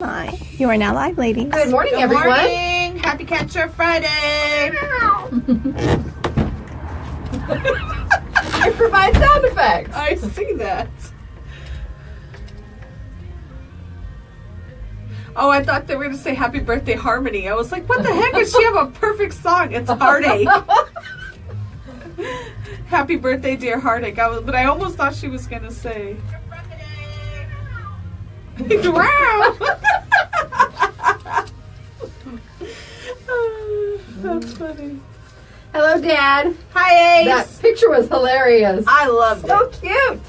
Hi. You are now live, ladies. Good morning, everyone. Good morning. Happy Cat Shirt Friday. I provide sound effects. I see that. Oh, I thought they were going to say Happy Birthday Harmony. I was like, what the heck? Does she have a perfect song? It's Heartache. Happy birthday, dear Heartache. But I almost thought she was going to say... Wow! That's funny. Hello, Dad. Hi, Ace. That picture was hilarious. I loved So it. cute.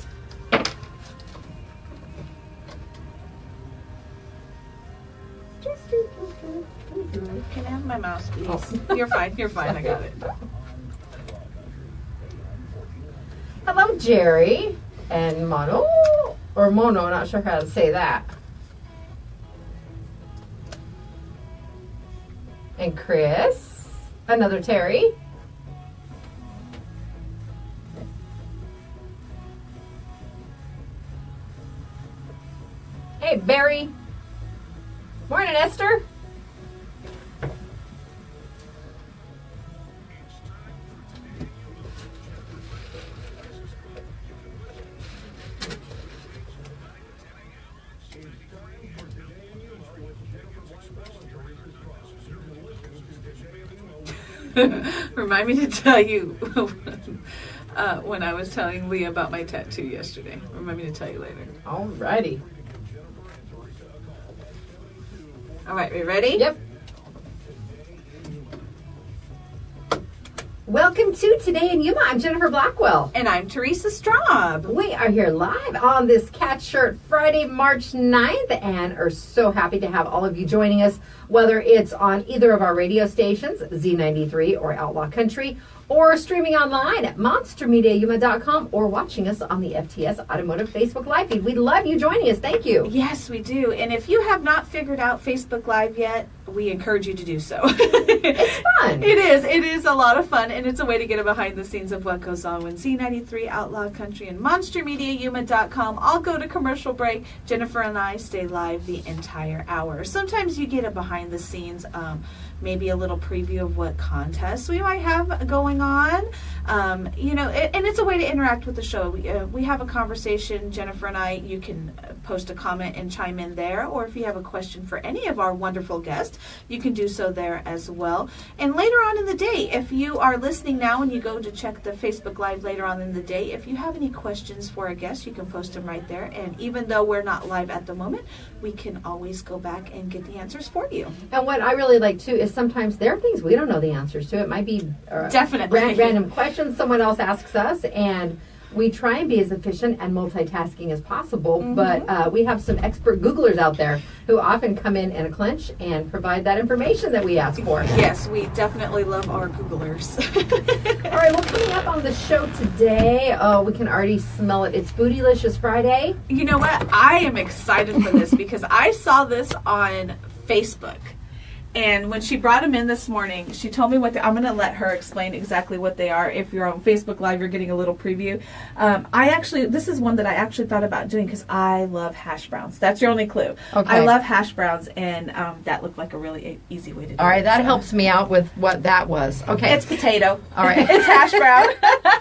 Can I have my mouse, please? Oh. You're fine. You're fine. I got it. Hello, Jerry and Mono. Or Mono, not sure how to say that. And Chris. Another Terry. Hey, Barry. Morning, Esther. Remind me to tell you when I was telling Leah about my tattoo yesterday. Remind me to tell you later. Alrighty. All right, we ready? Yep. Welcome to Today in Yuma. I'm Jennifer Blackwell. And I'm Teresa Straub. We are here live on this Cat Shirt Friday, March 9th, and are so happy to have all of you joining us, whether it's on either of our radio stations, Z93 or Outlaw Country, or streaming online at monstermediayuma.com or watching us on the FTS Automotive Facebook Live feed. We love you joining us. Thank you. Yes, we do. And if you have not figured out Facebook Live yet, we encourage you to do so. It's fun. It is. It is a lot of fun, and it's a way to get a behind the scenes of what goes on when Z93, Outlaw Country, and monstermediayuma.com all go to commercial break. Jennifer and I stay live the entire hour. Sometimes you get a behind the scenes, maybe a little preview of what contests we might have going on. And it's a way to interact with the show. We have a conversation, Jennifer and I. You can post a comment and chime in there, or if you have a question for any of our wonderful guests, you can do so there as well. And later on in the day, if you are listening now and you go to check the Facebook Live later on in the day, if you have any questions for a guest, you can post them right there. And even though we're not live at the moment, we can always go back and get the answers for you. And what I really like, too, is sometimes there are things we don't know the answers to. It might be definitely random questions someone else asks us, and we try and be as efficient and multitasking as possible, but we have some expert Googlers out there who often come in a clinch and provide that information that we ask for. Yes, we definitely love our Googlers. All right, well, coming up on the show today, we can already smell it. It's Foodielicious Friday. You know what? I am excited for this because I saw this on Facebook. And when she brought them in this morning, she told me what I'm going to let her explain exactly what they are. If you're on Facebook Live, you're getting a little preview. This is one that I actually thought about doing because I love hash browns. That's your only clue. Okay. I love hash browns, and that looked like a really easy way to do it. All right, that helps me out with what that was. Okay. It's potato. All right. It's hash brown.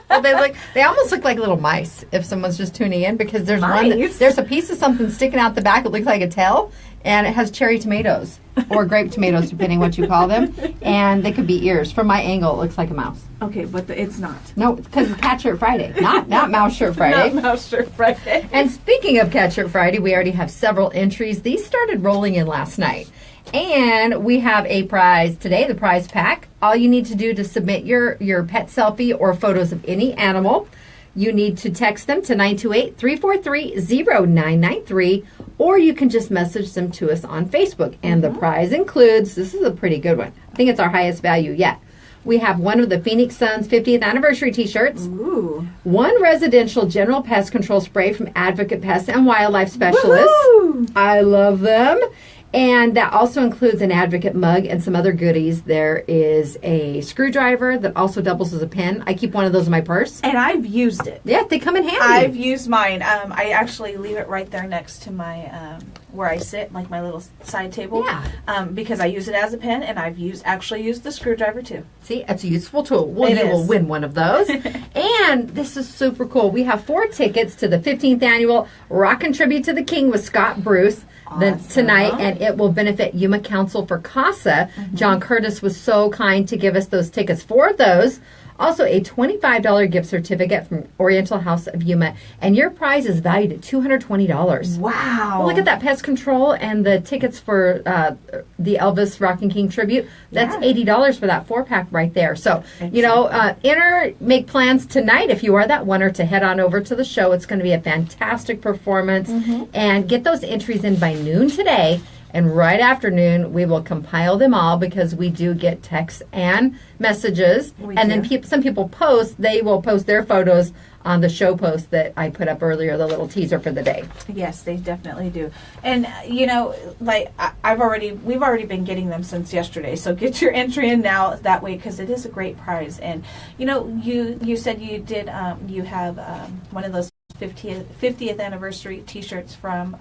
Well, they almost look like little mice if someone's just tuning in, because there's Mice? there's a piece of something sticking out the back. It looks like a tail, and it has cherry tomatoes or grape tomatoes, depending what you call them, and they could be ears. From my angle, it looks like a mouse. Okay, but it's not. No, because it's Cat Shirt Friday, not Mouse Shirt Friday. Not Mouse Shirt Friday. And speaking of Cat Shirt Friday, we already have several entries. These started rolling in last night. And we have a prize today, the prize pack. All you need to do to submit your pet selfie or photos of any animal, you need to text them to 928-343-0993, or you can just message them to us on Facebook. And the prize includes, this is a pretty good one. I think it's our highest value yet. We have one of the Phoenix Suns 50th anniversary t-shirts. Ooh. One residential general pest control spray from Advocate Pest and Wildlife Specialists. Woo-hoo! I love them. And that also includes an Advocate mug and some other goodies. There is a screwdriver that also doubles as a pen. I keep one of those in my purse. And I've used it. Yeah, they come in handy. I've used mine. I actually leave it right there next to my where I sit, like my little side table. Yeah. Because I use it as a pen, and I've actually used the screwdriver too. See, it's a useful tool. Well, It you will is. win one of those. And this is super cool. We have 4 tickets to the 15th annual Rockin' Tribute to the King with Scott Bruce tonight, and it will benefit Yuma Council for CASA. John Curtis was so kind to give us those tickets, 4 of those. Also, a $25 gift certificate from Oriental House of Yuma, and your prize is valued at $220. Wow. Well, look at that, pest control and the tickets for the Elvis Rockin' King tribute. That's $80 for that 4-pack right there. So, make plans tonight if you are that winner to head on over to the show. It's going to be a fantastic performance. And get those entries in by noon today. And right after noon, we will compile them all because we do get texts and messages. Then some people they will post their photos on the show post that I put up earlier, the little teaser for the day. Yes, they definitely do. And, we've already been getting them since yesterday. So get your entry in now that way because it is a great prize. And, you said you did, you have one of those 50th anniversary T-shirts from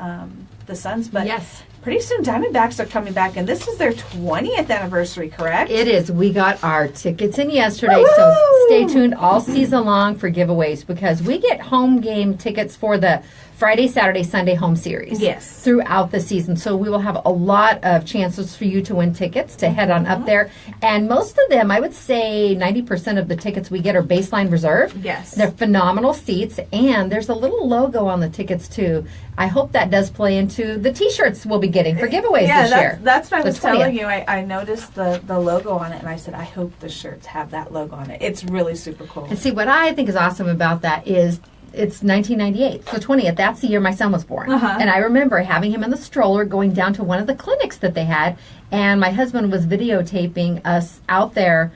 the Suns. But yes. Pretty soon Diamondbacks are coming back, and this is their 20th anniversary, correct? It is. We got our tickets in yesterday, Woo-hoo! so stay tuned all season long for giveaways because we get home game tickets for the Friday, Saturday, Sunday home series. Yes. Throughout the season. So we will have a lot of chances for you to win tickets to head on up there. And most of them, I would say 90% of the tickets we get are baseline reserve. Yes. They're phenomenal seats, and there's a little logo on the tickets too. I hope that does play into the T-shirts we'll be getting for giveaways this year. That's what I was 20th. telling you. I noticed the logo on it, and I said, I hope the shirts have that logo on it. It's really super cool. And see, what I think is awesome about that is it's 1998, so 20th. That's the year my son was born. And I remember having him in the stroller going down to one of the clinics that they had, and my husband was videotaping us out there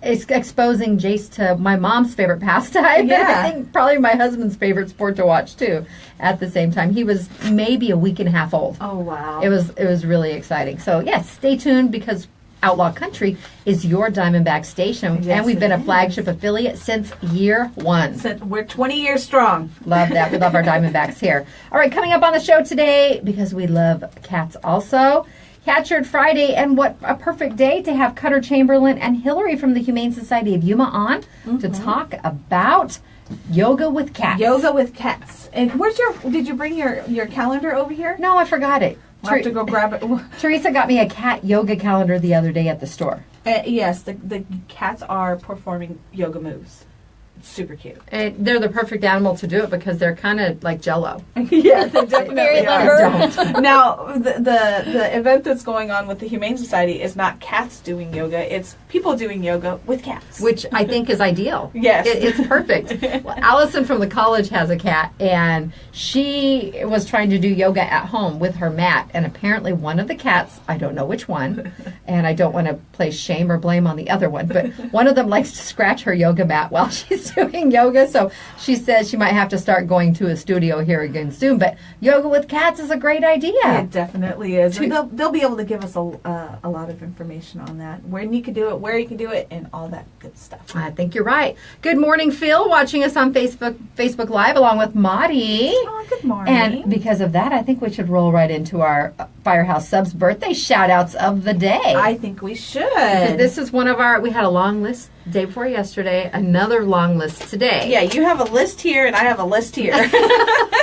exposing Jace to my mom's favorite pastime. Yeah. I think probably my husband's favorite sport to watch, too, at the same time. He was maybe a week and a half old. Oh, wow. It was really exciting. So, yes, stay tuned because Outlaw Country is your Diamondback station, Yes, and we've been it a is. flagship affiliate since year 1. So we're 20 years strong. Love that. We love our Diamondbacks here. All right, coming up on the show today, because we love cats also, Cat Shirt Friday, and what a perfect day to have Cutter Chamberlain and Hilary from the Humane Society of Yuma on to talk about yoga with cats. Yoga with cats. And did you bring your calendar over here? No, I forgot it. We'll have to go grab it. Teresa got me a cat yoga calendar the other day at the store. Yes, the cats are performing yoga moves. It's super cute. And they're the perfect animal to do it because they're kind of like Jell-O. Yeah, they definitely Very are. limber. Now, the event that's going on with the Humane Society is not cats doing yoga; it's people doing yoga with cats. Which I think is ideal. Yes. It's perfect. Well, Allison from the college has a cat, and she was trying to do yoga at home with her mat, and apparently one of the cats, I don't know which one, and I don't want to place shame or blame on the other one, but one of them likes to scratch her yoga mat while she's doing yoga, so she says she might have to start going to a studio here again soon, but yoga with cats is a great idea. It definitely is. And they'll be able to give us a lot of information on that, when you can do it, where you can do it, and all that good stuff. I think you're right. Good morning, Phil, watching us on Facebook Live along with Maudie. Oh, good morning. And because of that, I think we should roll right into our Firehouse Subs birthday shout-outs of the day. I think we should. Because this is one of we had a long list day before yesterday, another long list today. Yeah, you have a list here, and I have a list here.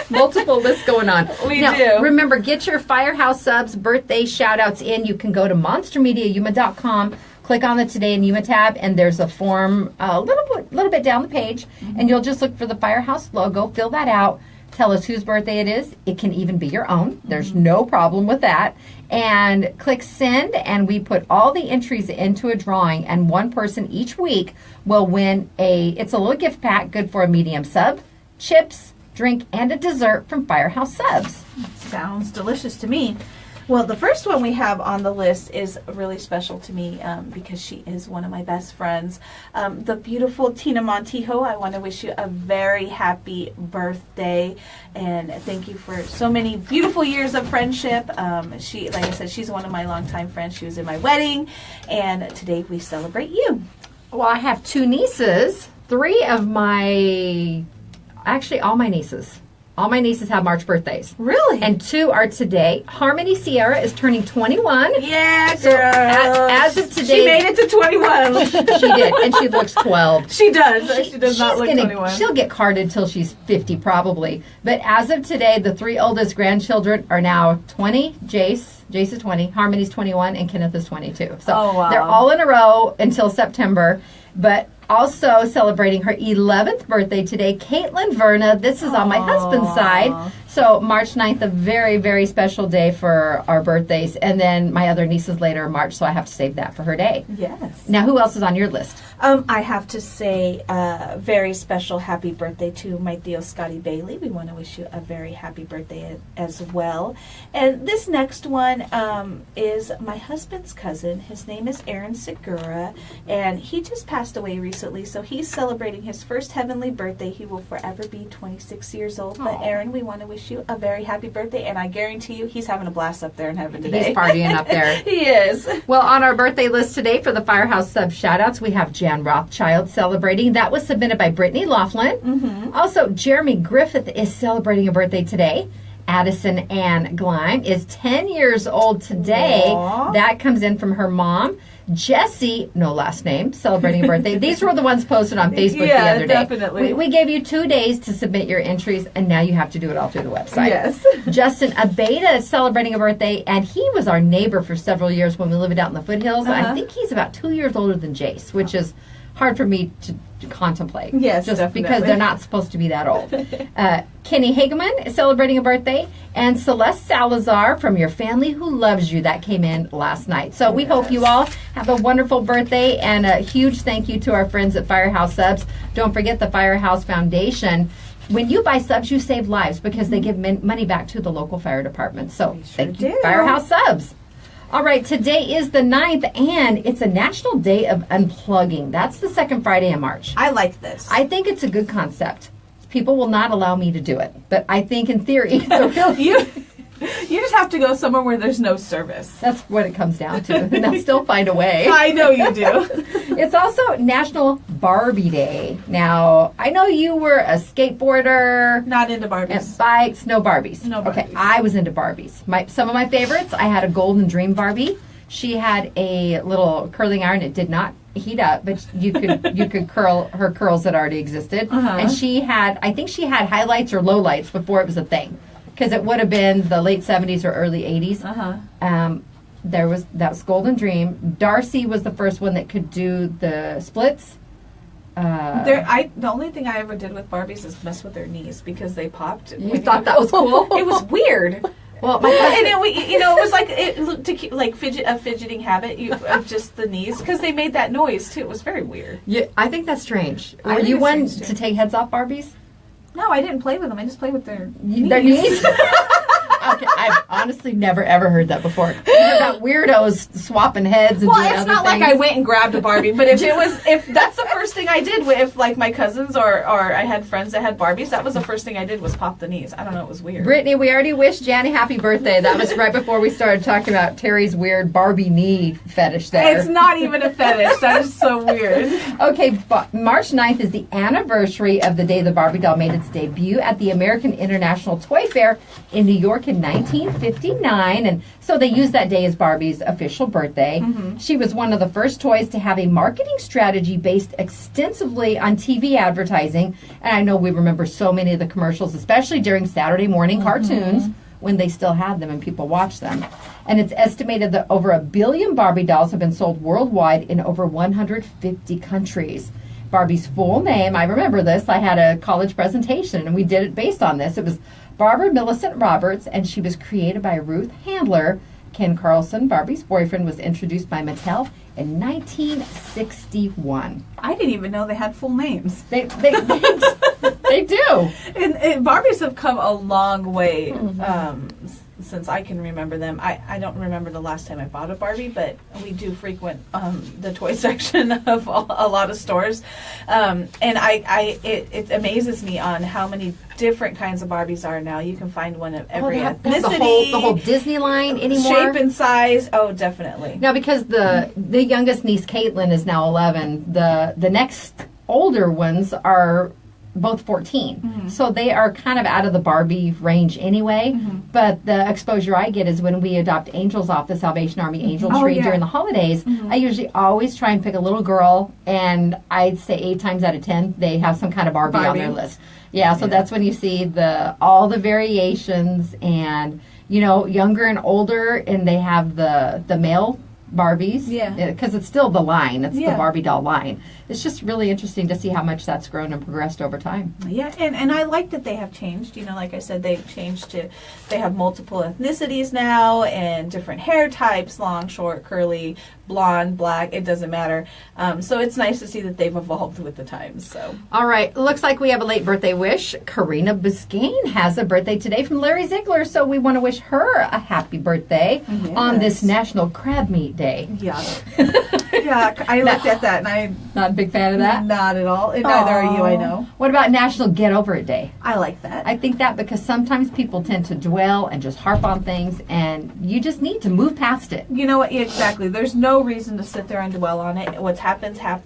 Multiple lists going on. We now, do. Remember, get your Firehouse Subs birthday shout-outs in. You can go to monstermediayuma.com, click on the Today in Yuma tab, and there's a form a little bit down the page, and you'll just look for the Firehouse logo, fill that out, tell us whose birthday it is. It can even be your own. There's no problem with that. And click send, and we put all the entries into a drawing, and one person each week will win it's a little gift pack good for a medium sub, chips, drink, and a dessert from Firehouse Subs. Sounds delicious to me. Well, the first one we have on the list is really special to me because she is one of my best friends. The beautiful Tina Montijo, I want to wish you a very happy birthday and thank you for so many beautiful years of friendship. She, like I said, she's one of my longtime friends. She was in my wedding, and today we celebrate you. Well, I have 2 nieces, 3 of all my nieces All my nieces have March birthdays. Really? And 2 are today. Harmony Sierra is turning 21. Yeah, girl. So as of today, she made it to 21. She did, and she looks 12. She does. She does not look 21. She'll get carded till she's 50 probably. But as of today, the 3 oldest grandchildren are now 20. Jace is 20, Harmony's 21, and Kenneth is 22. So they're all in a row until September. But also celebrating her 11th birthday today, Caitlin Verna. This is on my husband's side. So March 9th, a very, very special day for our birthdays. And then my other nieces later in March, so I have to save that for her day. Yes. Now, who else is on your list? I have to say a very special happy birthday to my Theo Scotty Bailey. We want to wish you a very happy birthday as well. And this next one is my husband's cousin. His name is Aaron Segura, and he just passed away recently, so he's celebrating his first heavenly birthday. He will forever be 26 years old. But Aaron, we want to wish you a very happy birthday, and I guarantee you he's having a blast up there in heaven today. He's partying up there. He is. Well, on our birthday list today for the Firehouse Sub shoutouts, we have Jan Rothschild celebrating. That was submitted by Brittany Laughlin. Mm-hmm. Also, Jeremy Griffith is celebrating a birthday today. Addison Ann Gleim is 10 years old today. Aww. That comes in from her mom. Jessie, no last name, celebrating a birthday. These were the ones posted on Facebook the other day. Definitely. We gave you 2 days to submit your entries, and now you have to do it all through the website. Yes. Justin Abeda is celebrating a birthday, and he was our neighbor for several years when we lived out in the foothills. I think he's about 2 years older than Jace, which is hard for me to contemplate. Yes, just definitely. because they're not supposed to be that old. Kenny Hageman is celebrating a birthday, and Celeste Salazar from Your Family Who Loves You. That came in last night. So we hope you all have a wonderful birthday, and a huge thank you to our friends at Firehouse Subs. Don't forget the Firehouse Foundation. When you buy subs, you save lives because they give money back to the local fire department. So thank you, Firehouse Subs. All right, today is the 9th, and it's a National Day of Unplugging. That's the second Friday in March. I like this. I think it's a good concept. People will not allow me to do it, but I think in theory it's a real... You just have to go somewhere where there's no service. That's what it comes down to, and they'll still find a way. I know you do. It's also National Barbie Day. Now, I know you were a skateboarder. Not into Barbies. And bikes, no Barbies. No Barbies. Okay, I was into Barbies. Some of my favorites, I had a Golden Dream Barbie. She had a little curling iron. It did not heat up, but you could curl her curls that already existed. And she had, I think she had highlights or lowlights before it was a thing. Because it would have been the late 70s or early 80s. That was Golden Dream. Darcy was the first one that could do the splits. The only thing I ever did with Barbies is mess with their knees because they popped. You thought that was cool? It was weird. Well, my cousin, and it was like it looked to keep, like a fidgeting habit of just the knees because they made that noise too. It was very weird. Yeah, I think that's strange. Were you one to take heads off Barbies? No, I didn't play with them. I just played with their knees. Their knees? Okay, I've honestly never ever heard that before. You heard about weirdos swapping heads and doing it's other not things. like I went and grabbed a Barbie, but if that's the first thing I did with like my cousins or I had friends that had Barbies, that was the first thing I did was pop the knees. I don't know, it was weird. Brittany, we already wished Janny happy birthday. That was right before we started talking about Terry's weird Barbie knee fetish there. It's not even a fetish. That is so weird. Okay, March 9th is the anniversary of the day the Barbie doll made its debut at the American International Toy Fair in New York in 1959, and so they used that day as Barbie's official birthday. She was one of the first toys to have a marketing strategy based extensively on TV advertising, and I know we remember so many of the commercials, especially during Saturday morning cartoons when they still had them and people watched them. And it's estimated that over 1 billion Barbie dolls have been sold worldwide in over 150 countries. Barbie's full name, I remember this, I had a college presentation and we did it based on this. It was Barbara Millicent Roberts, and she was created by Ruth Handler. Ken Carlson, Barbie's boyfriend, was introduced by Mattel in 1961. I didn't even know they had full names. They do. And Barbies have come a long way since I can remember them. I don't remember the last time I bought a Barbie, but we do frequent the toy section of a lot of stores. And it amazes me on how many different kinds of Barbies are now. You can find one of every ethnicity. The whole Disney line anymore. Shape and size. Oh, definitely. Now, because the youngest niece, Caitlin, is now 11, the next older ones are both 14. So they are kind of out of the Barbie range anyway. But the exposure I get is when we adopt angels off the Salvation Army angel tree during the holidays. I usually always try and pick a little girl, and I'd say 8 times out of 10 they have some kind of Barbie. on their list. Yeah, so that's when you see all the variations, and younger and older, and they have the male Barbies. Yeah. Because it's still the line. It's the Barbie doll line. It's just really interesting to see how much that's grown and progressed over time. Yeah, and I like that they have changed. Like I said, they've changed they have multiple ethnicities now and different hair types, long, short, curly, blonde, black, it doesn't matter. So it's nice to see that they've evolved with the times. So. All right, looks like we have a late birthday wish. Karina Biscayne has a birthday today from Larry Ziegler, so we want to wish her a happy birthday on this National Crab Meat Day. Yeah. Yeah, I looked at that and I'm not a big fan of that. Not at all. And neither are you, I know. What about National Get Over It Day? I like that. I think that because sometimes people tend to dwell and just harp on things, and you just need to move past it. You know what? Exactly. There's no reason to sit there and dwell on it. What's happened has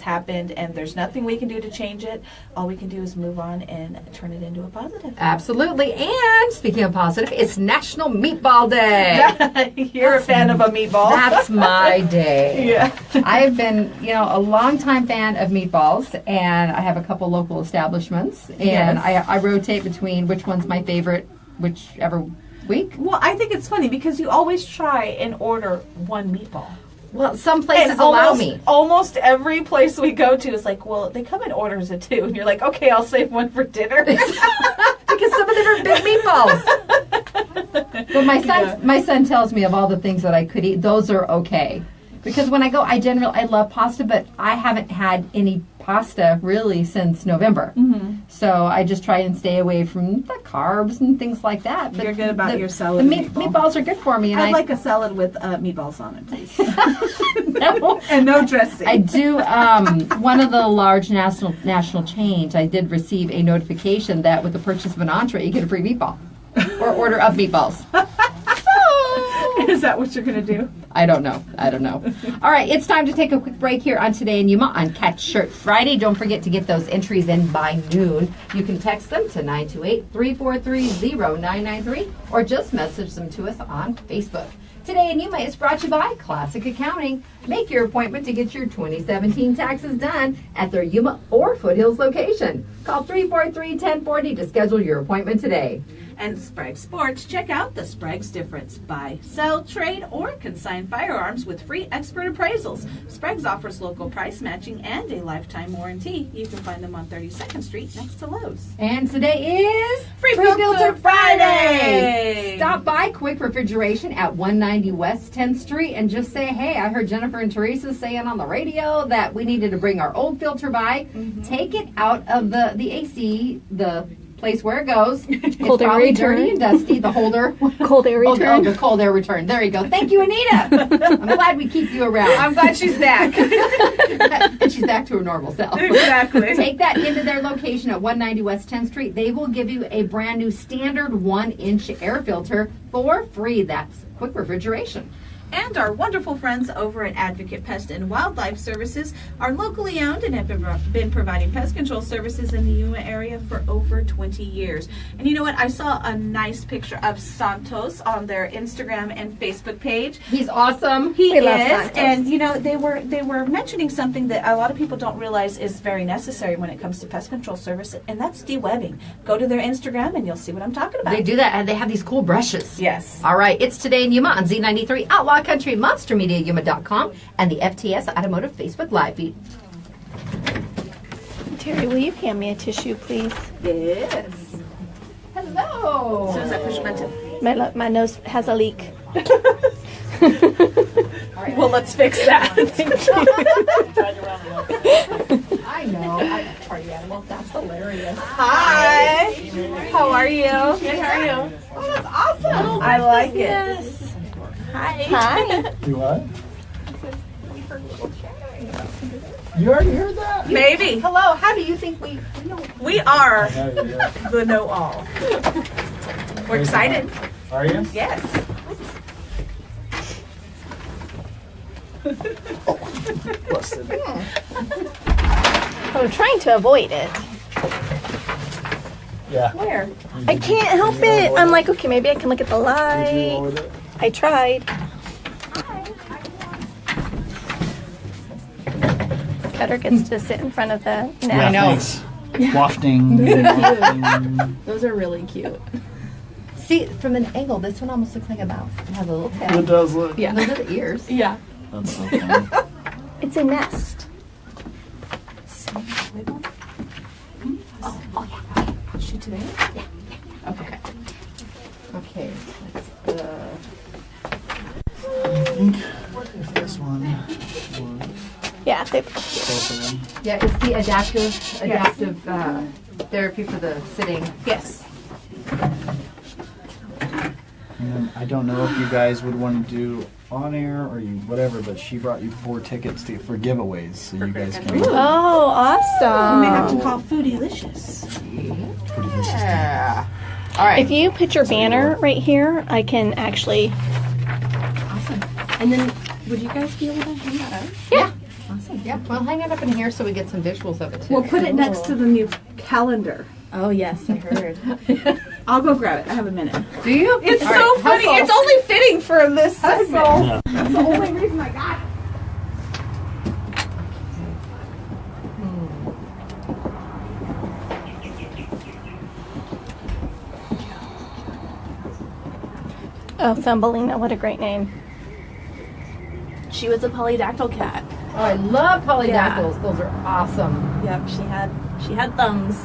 happened, and there's nothing we can do to change it. All we can do is move on and turn it into a positive. Absolutely. And speaking of positive, it's National Meatball Day. You're a fan of a meatball. That's my day. Yeah. I've been, a long-time fan of meatballs, and I have a couple local establishments, and I rotate between which one's my favorite, whichever week. Well, I think it's funny because you always try and order one meatball. Some places allow me. Almost every place we go to is like, well, they come in orders of 2, and you're like, okay, I'll save one for dinner. Because some of them are big meatballs. But my son tells me of all the things that I could eat, those are okay. Because when I go, I love pasta, but I haven't had any pasta really since November. So I just try and stay away from the carbs and things like that. But you're good about your salad. Meatballs are good for me. And I'd like a salad with meatballs on it, please. No. And no dressing. I do. One of the large national chains, I did receive a notification that with the purchase of an entree, you get a free meatball. Or order up meatballs. Is that what you're going to do? I don't know. All right, it's time to take a quick break here on Today in Yuma on Catch Shirt Friday. Don't forget to get those entries in by noon. You can text them to 928-343-0993 or just message them to us on Facebook. Today in Yuma is brought to you by Classic Accounting. Make your appointment to get your 2017 taxes done at their Yuma or Foothills location. Call 343-1040 to schedule your appointment today. And Sprague Sports, check out the Sprague's difference. Buy, sell, trade, or consign firearms with free expert appraisals. Sprague's offers local price matching and a lifetime warranty. You can find them on 32nd Street next to Lowe's. And today is Free Filter Friday! Stop by Quick Refrigeration at 190 West 10th Street and just say, hey, I heard Jennifer and Teresa saying on the radio that we needed to bring our old filter by. Take it out of the AC, the place where it goes. It's cold air probably return. Dirty and dusty. The holder. Cold air return. The cold air return. There you go. Thank you, Anita. I'm glad we keep you around. I'm glad she's back. And she's back to her normal self. Exactly. Take that into their location at 190 West 10th Street. They will give you a brand new standard 1-inch air filter for free. That's Quick Refrigeration. And our wonderful friends over at Advocate Pest and Wildlife Services are locally owned and have been providing pest control services in the Yuma area for over 20 years. And you know what? I saw a nice picture of Santos on their Instagram and Facebook page. He's awesome. He is. And you know, they were mentioning something that a lot of people don't realize is very necessary when it comes to pest control service, and that's de-webbing. Go to their Instagram and you'll see what I'm talking about. They do that, and they have these cool brushes. Yes. All right. It's Today in Yuma on Z93 Outlaw Country, MonsterMediaYuma.com, and the FTS Automotive Facebook Live feed. Terry, will you hand me a tissue, please? Yes. Hello. As soon as I push my tip. My nose has a leak. Well, let's fix that. I know. I'm a party animal. That's hilarious. Hi. How are you? Good. How are you? Oh, that's awesome. I like it. Yes. Hi. You what? You already heard that? Maybe. Hello. How do you think we know? We are Yeah. the know-all. We're excited. Are you? Yes. I'm trying to avoid it. Yeah. Where? I can't help it. I'm like, okay, maybe I can look at the Did you light. roll with it? I tried. Cutter gets to sit in front of the net. Yeah, know. thanks. Wafting. wafting. Those are really cute. See, from an angle, this one almost looks like a mouse. It has a little It tail. does look. Yeah. Those are the ears. Yeah. That's so funny. It's a nest. She today? Okay. Okay. That's I think if this one was Yeah, they, both of them. yeah, it's the adaptive therapy for the sitting. yes. And then I don't know if you guys would want to do on air or you whatever, but she brought you 4 tickets for giveaways, so you guys can. Oh, awesome. We have to call Foodielicious. Yeah. All right. If you put your banner right here, I can actually. Awesome. And then, would you guys be able to hang that up? Yeah. Awesome. Yeah. Well, hang it up in here so we get some visuals of it too. We'll put it next to the new calendar. Oh, yes, I heard. I'll go grab it. I have a minute. Do you? It's All so right, funny. hustle. It's only fitting for this segment. Yeah. That's the only reason I got it. Oh, Thumbelina, what a great name. She was a polydactyl cat. Oh, I love polydactyls. Those are awesome. Yep, she had thumbs.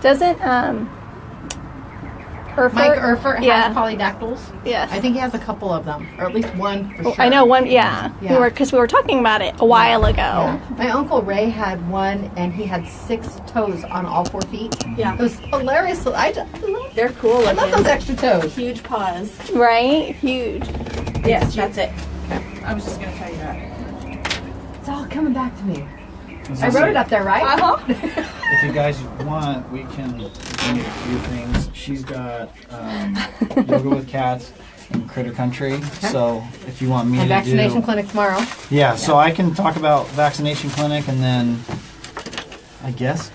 Doesn't Urfer? Mike Urfer Yeah. has polydactyls. Yes. I think he has a couple of them, or at least one for Oh, sure. I know one. Yeah, Yeah. because we were talking about it a while ago. Yeah. My uncle Ray had one, and he had 6 toes on all 4 feet. Yeah. It was hilarious. They're cool I love looking. those extra toes. Huge paws. Right? Huge. Yes, that's it. I was just going to tell you that. It's all coming back to me. That's I awesome. wrote it up there, right? Uh-huh. If you guys want, we can donate a few things. She's got yoga with cats in Critter Country. So if you want me And to vaccination do, clinic tomorrow. yeah. So I can talk about vaccination clinic, and then I guess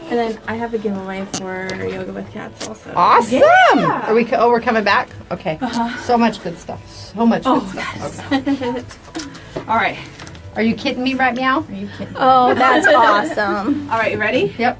And then I have a giveaway for Yoga with Cats also. Awesome. Are we? We're coming back. Okay. So much good stuff. So much good stuff. Okay. All right. Are you kidding me right now? Are you kidding? Oh, that's awesome. All right, you ready? Yep.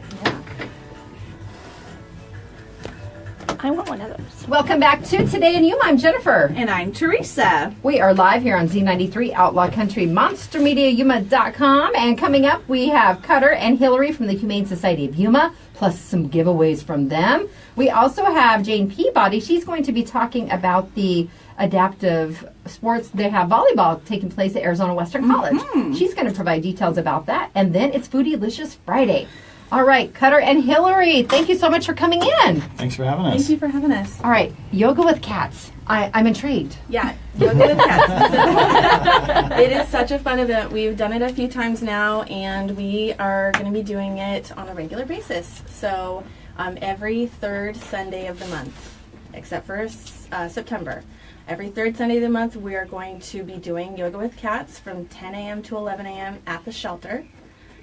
I want one of those. Welcome back to Today in Yuma. I'm Jennifer. And I'm Teresa. We are live here on Z93 Outlaw Country, MonsterMediaYuma.com. And coming up, we have Cutter and Hilary from the Humane Society of Yuma, plus some giveaways from them. We also have Jane Peabody. She's going to be talking about the adaptive sports. They have volleyball taking place at Arizona Western College. She's going to provide details about that. And then it's Foodielicious Friday. All right, Cutter and Hilary, thank you so much for coming in. thanks for having us. Thank you for having us. All right, yoga with cats. I'm intrigued. Yeah, Yoga with Cats. It is such a fun event. We've done it a few times now, and we are going to be doing it on a regular basis. So every third Sunday of the month, except for September. Every third Sunday of the month, we are going to be doing Yoga with Cats from 10 a.m. to 11 a.m. at the shelter.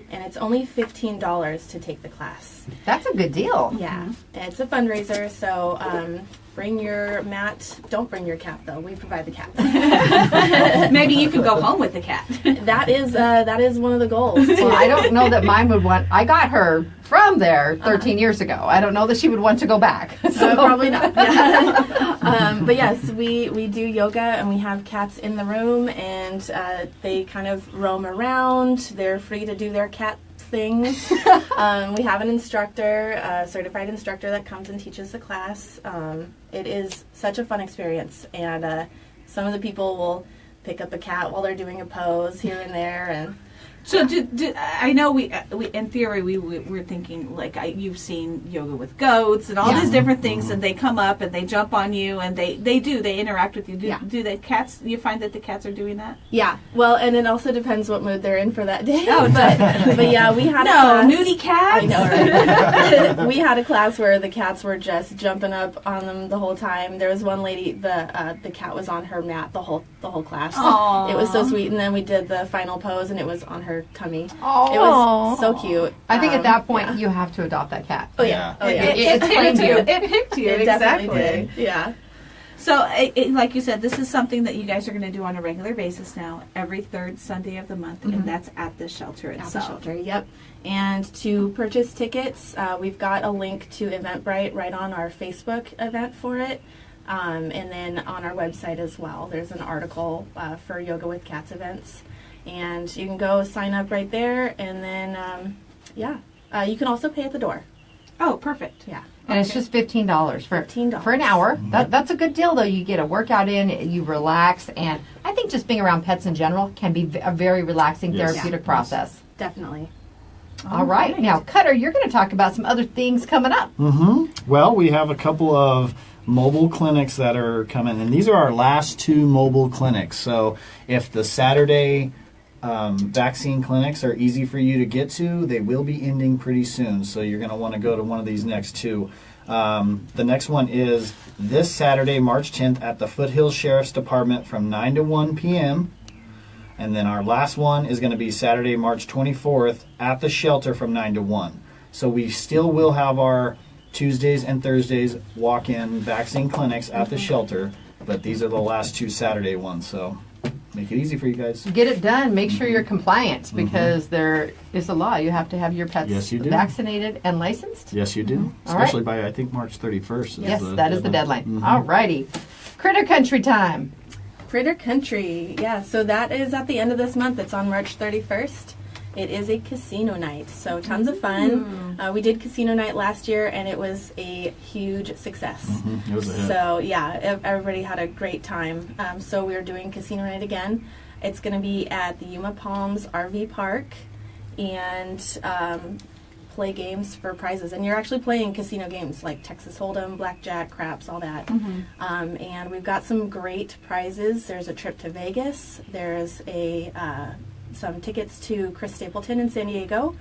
And it's only $15 to take the class. That's a good deal. Yeah, it's a fundraiser, so bring your mat. Don't bring your cat, though. We provide the cat. Maybe you could go home with the cat. That is one of the goals. Well, I don't know that mine would want. I got her from there 13 years ago. I don't know that she would want to go back. So Probably not. Yeah. But yes, we do yoga, and we have cats in the room, and they kind of roam around. They're free to do their cat things. We have an instructor, a certified instructor that comes and teaches the class. It is such a fun experience, and some of the people will pick up a cat while they're doing a pose here and there, and So I know we in theory we're thinking like you've seen yoga with goats and all these different things, and they come up and they jump on you and they interact with you. Do the cats? You find that the cats are doing that? yeah. Well, and it also depends what mood they're in for that day. Oh, but yeah, we had a No, class. nudie cats. I know, right? We had a class where the cats were just jumping up on them the whole time. There was one lady, the cat was on her mat the whole class. Aww. It was so sweet. And then we did the final pose, and it was on her tummy. Oh. It was so cute. I think at that point yeah. you have to adopt that cat. Oh yeah. Oh yeah. It's claimed you. It picked you. It Exactly. definitely did. Yeah. So, like you said, this is something that you guys are going to do on a regular basis now, every third Sunday of the month, and that's at the shelter At the itself. shelter, yep. And to purchase tickets, we've got a link to Eventbrite right on our Facebook event for it. And then on our website as well, there's an article for Yoga with Cats events. And you can go sign up right there. And then, you can also pay at the door. Oh, perfect. Yeah. And it's just $15 $15. for an hour. That's a good deal, though. You get a workout in, you relax, and I think just being around pets in general can be a very relaxing therapeutic process. Definitely. All right. Now, Cutter, you're going to talk about some other things coming up. Well, we have a couple of mobile clinics that are coming, and these are our last 2 mobile clinics. So if the Saturday vaccine clinics are easy for you to get to, they will be ending pretty soon. So you're going to want to go to one of these next 2. The next one is this Saturday, March 10th, at the Foothills Sheriff's Department from 9 to 1 p.m. And then our last one is going to be Saturday, March 24th, at the shelter from 9 to 1. So we still will have our Tuesdays and Thursdays walk-in vaccine clinics at the shelter, but these are the last 2 Saturday ones. So make it easy for you guys. Get it done. Make sure you're compliant because there is a law. You have to have your pets Yes, you do. vaccinated and licensed. Yes, you do. All right. Especially by, I think, March 31st. Yes, that is the deadline. All righty. Critter Country time. Critter Country, yeah, so that is at the end of this month. It's on March 31st. It is a casino night, so tons of fun. We did casino night last year, and it was a huge success. It was a hit. So, yeah, everybody had a great time. So we're doing casino night again. It's going to be at the Yuma Palms RV Park, and play games for prizes. And you're actually playing casino games like Texas Hold'em, blackjack, craps, all that. And we've got some great prizes. There's a trip to Vegas. There's some tickets to Chris Stapleton in San Diego.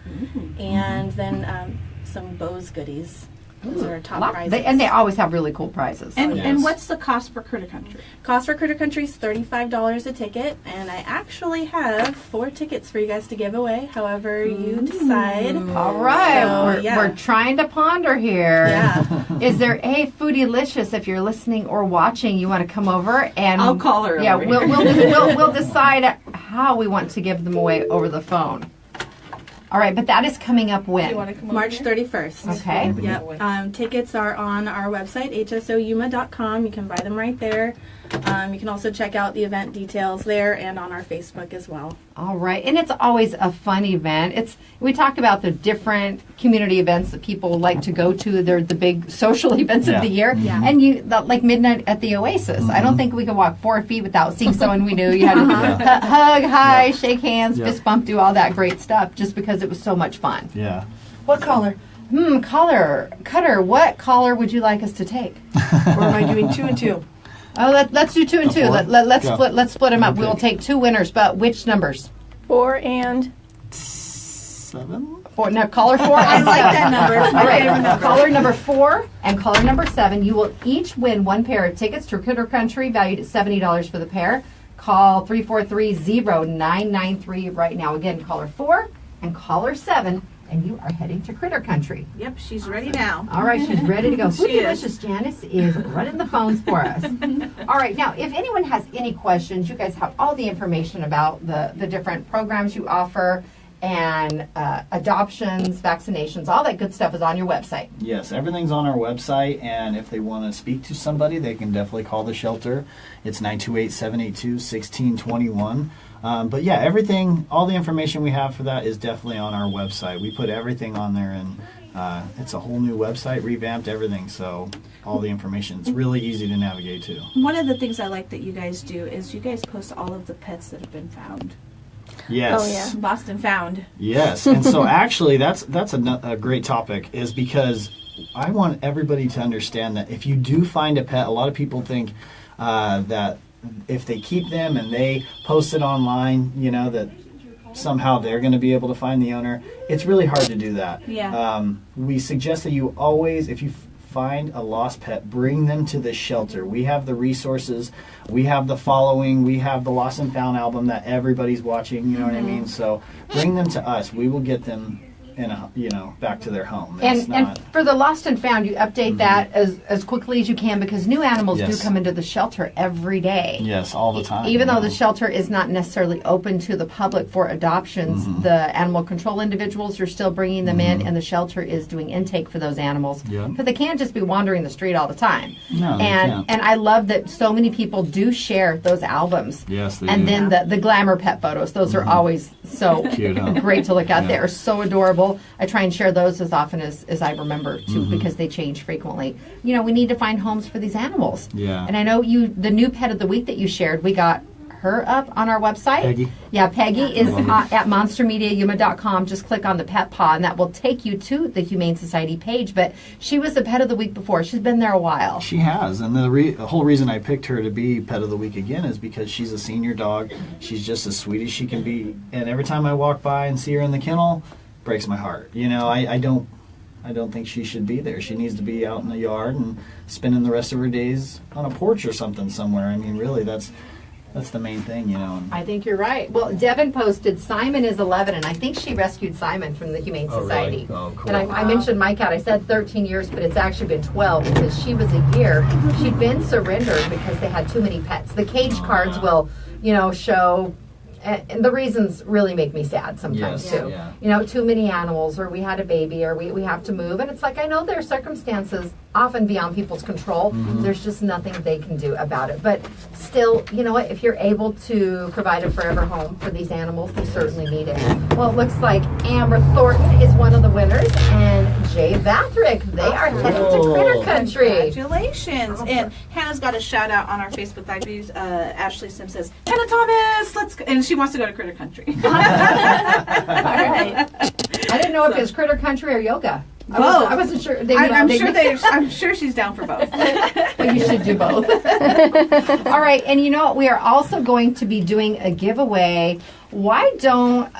And then some Bose goodies. Those are our top prizes. And they always have really cool prizes. And what's the cost for Critter Country? Cost for Critter Country is $35 a ticket, and I actually have 4 tickets for you guys to give away, however you decide. All right. So, we're trying to ponder here. Yeah. Is there a Foodielicious, if you're listening or watching, you want to come over and I'll call her. Yeah, over we'll decide how we want to give them away over the phone. All right, but that is coming up when? You want to come March over here? 31st. Okay. Yep. Tickets are on our website, hsoyuma.com. You can buy them right there. You can also check out the event details there and on our Facebook as well. All right, and it's always a fun event. We talk about the different community events that people like to go to. They're the big social events of the year. Yeah. And like Midnight at the Oasis. I don't think we could walk 4 feet without seeing someone we knew. You had to hug, hi, shake hands, fist bump, do all that great stuff just because it was so much fun. Yeah. What color? Cutter, what caller would you like us to take? Or am I doing 2 and 2? Oh, let's do 2 and 2. 4? Let's split them up. Okay. We'll take 2 winners, but which numbers? 4 and 7? 4. No, caller 4. I like that number. It's my All right, favorite number. caller number 4 and caller number 7. You will each win 1 pair of tickets to Critter Country, valued at $70 for the pair. Call 343-0993 right now. Again, caller 4 and caller 7, and you are heading to Critter Country. Yep, she's ready now. All right, she's ready to go. She is. Foodielicious Janice is running the phones for us. All right, now, if anyone has any questions, you guys have all the information about the different programs you offer and adoptions, vaccinations, all that good stuff is on your website. Yes, everything's on our website, and if they want to speak to somebody, they can definitely call the shelter. It's 928-782-1621. But yeah, everything, all the information we have for that is definitely on our website. We put everything on there, and it's a whole new website, revamped everything, so all the information. It's really easy to navigate to. One of the things I like that you guys do is you guys post all of the pets that have been found. Yes. Oh, yeah. Boston found. Yes, and so actually that's a great topic, is because I want everybody to understand that if you do find a pet, a lot of people think that if they keep them and they post it online, that somehow they're going to be able to find the owner. It's really hard to do that. Yeah. We suggest that you always, if you find a lost pet, bring them to the shelter. We have the resources, we have the following, we have the Lost and Found album that everybody's watching, you know what I mean? So bring them to us. We will get them back to their home. And for the lost and found, you update that as quickly as you can, because new animals do come into the shelter every day. Yes, all the time. Even though the shelter is not necessarily open to the public for adoptions, the animal control individuals are still bringing them in, and the shelter is doing intake for those animals. Because they can't just be wandering the street all the time. No, they can't. And I love that so many people do share those albums. Yes, they and do. then the glamour pet photos. Those are always so cute, huh? great to look at. Yeah. They are so adorable. I try and share those as often as I remember too, because they change frequently. You know, we need to find homes for these animals. Yeah. And I know the new pet of the week that you shared, we got her up on our website. Peggy. Yeah, Peggy is at monstermediayuma.com. Just click on the pet paw, and that will take you to the Humane Society page. But she was the pet of the week before. She's been there a while. She has, and the whole reason I picked her to be pet of the week again is because she's a senior dog. She's just as sweet as she can be, and every time I walk by and see her in the kennel, breaks my heart. You know, I don't think she should be there. She needs to be out in the yard and spending the rest of her days on a porch or something somewhere. I mean, really, that's the main thing, you know. I think you're right. Well, Devin posted Simon is 11, and I think she rescued Simon from the Humane Society. Really? Oh, cool. And I mentioned my cat. I said 13 years, but it's actually been 12 because she was a year. She'd been surrendered because they had too many pets. The cage cards will, show. And the reasons really make me sad sometimes too. Yeah. You know, too many animals, or we had a baby, or we have to move. And it's like, I know there are circumstances often beyond people's control. There's just nothing they can do about it. But still, you know what? If you're able to provide a forever home for these animals, they certainly need it. Well, it looks like Amber Thornton is one of the winners, and Jay Bathrick. They are headed to Critter Country. Congratulations. And Hannah's got a shout out on our Facebook Live. Ashley Sim says, Hannah Thomas, let's go. And she wants to go to Critter Country. All right. I didn't know if it was Critter Country or yoga. I wasn't sure. I'm sure she's down for both. Well, you should do both. All right, and you know what? We are also going to be doing a giveaway. Why don't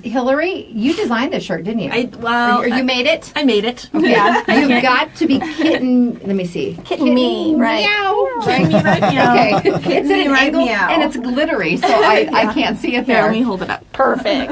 Hilary? You designed this shirt, didn't you? Or you made it. I made it. Okay. Yeah. You've got to be kitten. Let me see. Kitten me, right? Meow. Right, me, right, meow. Okay. It's at an right, angle meow. and it's glittery, so I can't see it Here, there. let me hold it up. Perfect.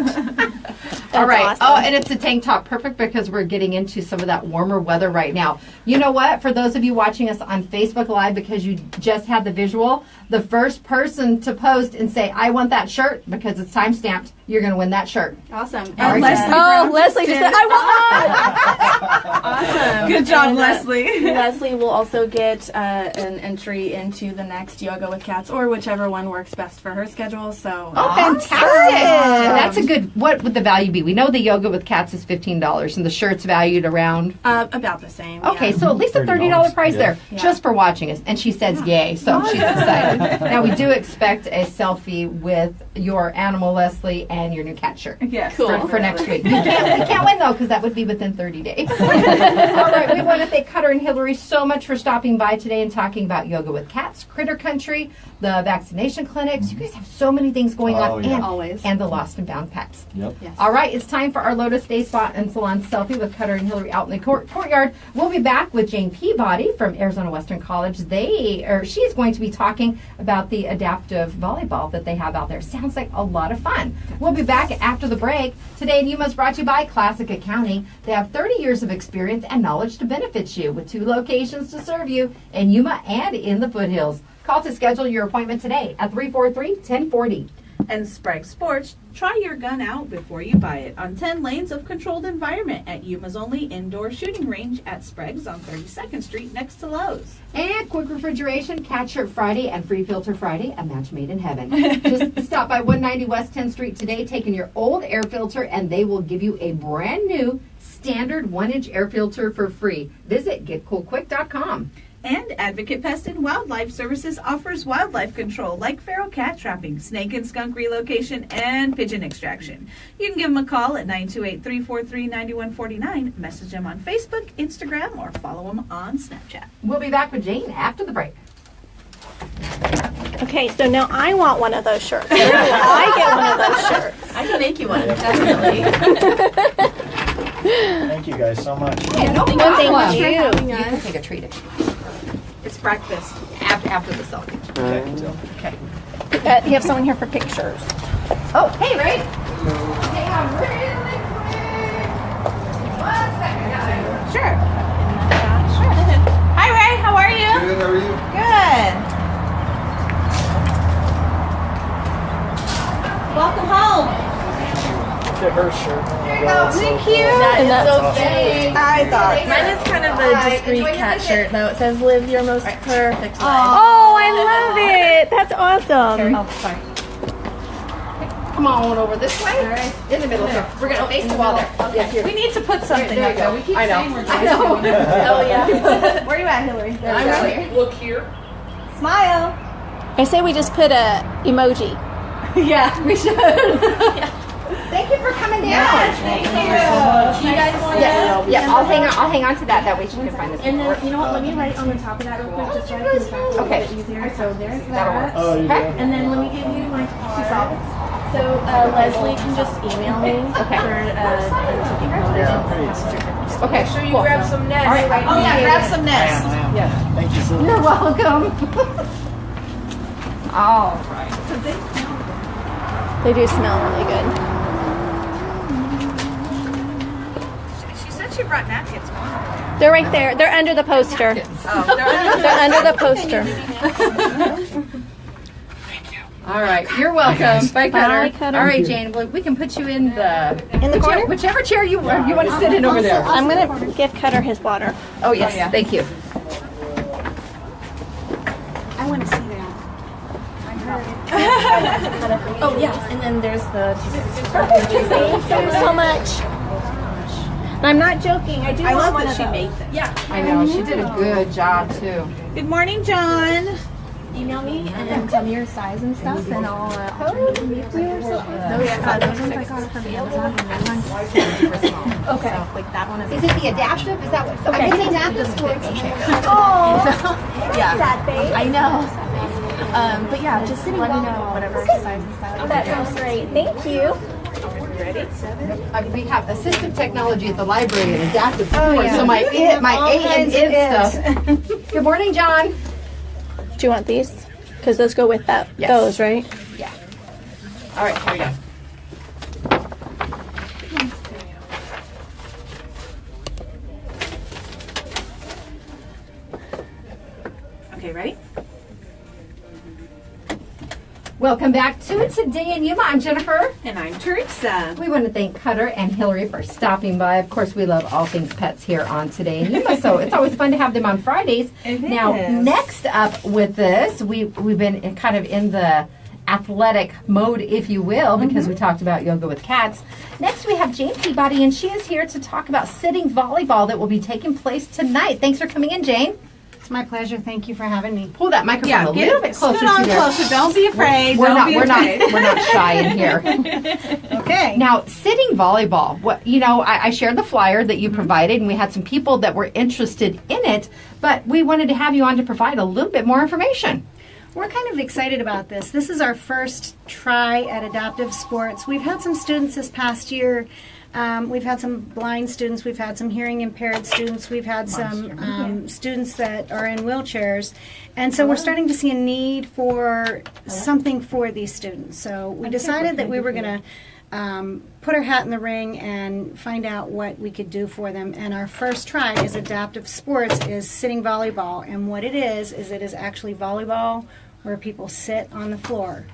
All right. awesome. Oh, and it's a tank top. Perfect, because we're getting into some of that warmer weather right now. You know what? For those of you watching us on Facebook Live, because you just had the visual, the first person to post and say, I want that shirt, because it's time stamped, you're going to win that shirt. Awesome. And Leslie just said, I want Awesome. Good job, And, Leslie. Leslie will also get an entry into the next Yoga with Cats, or whichever one works best for her schedule. So Oh, fantastic. That's a good, what would the value be? We know the Yoga with Cats is $15, and the shirt's valued around. about the same. Okay, yeah. so at least a $30 price Yeah. there, Yeah. just for watching us. And she says yay, so she's excited. Now, we do expect a selfie with your animal, Leslie, and your new cat shirt. Yes. For next week. We can't win, though, because that would be within 30 days. All right, we want to thank Cutter and Hilary so much for stopping by today and talking about Yoga with Cats, Critter Country, the vaccination clinics. You guys have so many things going Oh, on, yeah. and, Always. and the lost and found pets. Yep. Yes. All right, it's time for our Lotus Day Spa and Salon selfie with Cutter and Hilary out in the courtyard. We'll be back with Jane Peabody from Arizona Western College. She is going to be talking about the adaptive volleyball that they have out there. Sounds like a lot of fun. We'll be back after the break. Today in Yuma is brought to you by Classic Accounting. They have 30 years of experience and knowledge to benefit you, with 2 locations to serve you in Yuma and in the foothills. Call to schedule your appointment today at 343-1040. And Sprague Sports, try your gun out before you buy it on 10 lanes of controlled environment at Yuma's only indoor shooting range at Sprague's on 32nd Street next to Lowe's. And Quick Refrigeration, Cat Shirt Friday, and Free Filter Friday, a match made in heaven. Just stop by 190 West 10th Street today, take in your old air filter, and they will give you a brand new standard 1-inch air filter for free. Visit getcoolquick.com. And Advocate Pest and Wildlife Services offers wildlife control like feral cat trapping, snake and skunk relocation, and pigeon extraction. You can give them a call at 928-343-9149, message them on Facebook, Instagram, or follow them on Snapchat. We'll be back with Jane after the break. Okay, so now I want one of those shirts. Where do I get one of those shirts? I can make you one, definitely. Thank you guys so much. Hey, no Thank problem. you. You can take a treat if you want. It's breakfast. After the selfie. Okay. You have someone here for pictures. Oh, hey, Ray. Hang on really quick. 1 second. Sure. Hi, Ray. How are you? Good, how are you? Good. Welcome home. Look at her shirt. Thank you. That is so awesome. cute. I thought. Mine is kind of a discreet cat shirt, though. It says "Live your most perfect life." Oh, I love it. That's awesome. Oh, sorry. Come on over this way. All right. In the middle here. We're going to face the wall there. Yes, here. We need to put something There up you go. there. We keep I know. saying we're I know. Oh yeah. Where are you at, Hilary? I'm right here. Look here. Smile. I say we just put a emoji. Yeah, we should. Thank you for coming down. Yes, thank you. You guys want Yes. Yeah, I'll hang on to that. That way she can find this. And then, you know what, let me write on the top of that real quick, just so I can track it a Okay. little bit easier. So there's That'll work. that. Oh, you Okay. do? And then let me give you my card. So Leslie can just email me for Okay. Okay. Sure you cool. grab some nets. All right. Oh yeah, grab some I nests. am. Thank you so much. You're welcome. All right. They do smell really good. She said she brought napkins. They're right there. They're under the poster. Oh, They're under the poster. All right. You're welcome. Bye, Cutter. Bye, Cutter. All right, Jane. Well, we can put you in the corner? whichever chair you want to sit in over there. I'm gonna give Cutter his water. Oh yes. Thank you. I want to see that. Oh yeah, and then there's the tickets. Thank you so much. I'm not joking. I do I want love one that of she those. made them. Yeah, I know she did a good job too. Good morning, John. email me and tell me your size and stuff, and I'll turn you those ones I got from Amazon. Okay. So, like that one is. Is it the adaptive? Is that what? Okay. It's adaptive sports. Oh, Yeah. sad face. I know. But yeah, just let me know whatever size and style. That sounds great. Thank you. We have assistive technology at the library and adaptive sports. So my A and it stuff. Good morning, John. Do you want these? Because those go with that. Yes. Those, right? Yeah. All right, here we go. Okay, ready? Welcome back to Today in Yuma. I'm Jennifer. And I'm Teresa. We want to thank Cutter and Hilary for stopping by. Of course, we love all things pets here on Today in Yuma, so it's always fun to have them on Fridays. Now, next up with this, we've been kind of in the athletic mode, if you will, because we talked about yoga with cats. Next, we have Jane Peabody, and she is here to talk about sitting volleyball that will be taking place tonight. Thanks for coming in, Jane. It's my pleasure. Thank you for having me. Pull that microphone a little bit closer Scoot on to there. closer. Don't be afraid. We're Don't be afraid. not shy in here. Okay. Now, sitting volleyball. What I shared the flyer that you provided, and we had some people that were interested in it. But we wanted to have you on to provide a little bit more information. We're kind of excited about this. This is our first try at adaptive sports. We've had some students this past year. We've had some blind students. We've had some hearing impaired students. We've had some students that are in wheelchairs. And so we're starting to see a need for something for these students. So we decided that we were going to put our hat in the ring and find out what we could do for them. And our first try is adaptive sports is sitting volleyball. And what it is it is actually volleyball where people sit on the floor.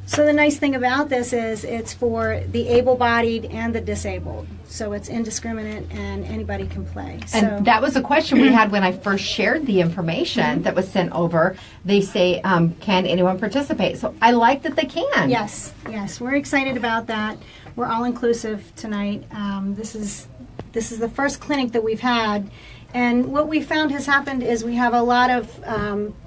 So the nice thing about this is it's for the able-bodied and the disabled. So it's indiscriminate and anybody can play. And that was a question we had when I first shared the information that was sent over. They say, can anyone participate? So I like that they can. Yes, we're excited about that. We're all inclusive tonight. This is the first clinic that we've had. And what we found has happened is we have a lot of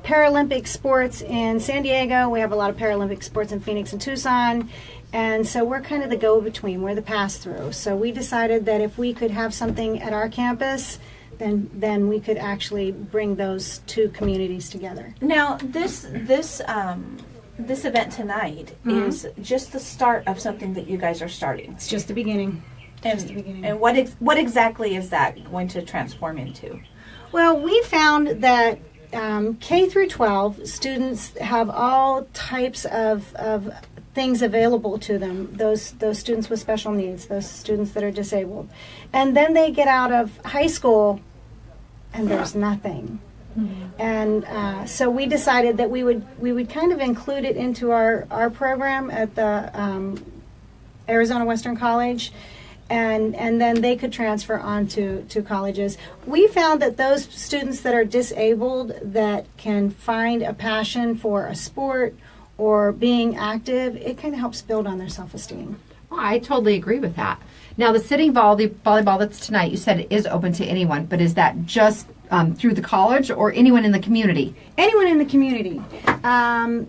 Paralympic sports in San Diego. We have a lot of Paralympic sports in Phoenix and Tucson. And so we're kind of the go-between. We're the pass-through. So we decided that if we could have something at our campus, then we could actually bring those two communities together. Now, this event tonight is just the start of something that you guys are starting. It's just the beginning. Just the beginning. And what exactly is that going to transform into? Well, we found that K through 12 students have all types of things available to them. Those students with special needs, those students that are disabled, and then they get out of high school, and there's nothing. And so we decided that we would kind of include it into our program at the Arizona Western College. And then they could transfer on to colleges. We found that those students that are disabled that can find a passion for a sport or being active, it kind of helps build on their self-esteem. Oh, I totally agree with that. Now, the sitting volleyball that's tonight, you said it is open to anyone, but is that just through the college or anyone in the community? Anyone in the community.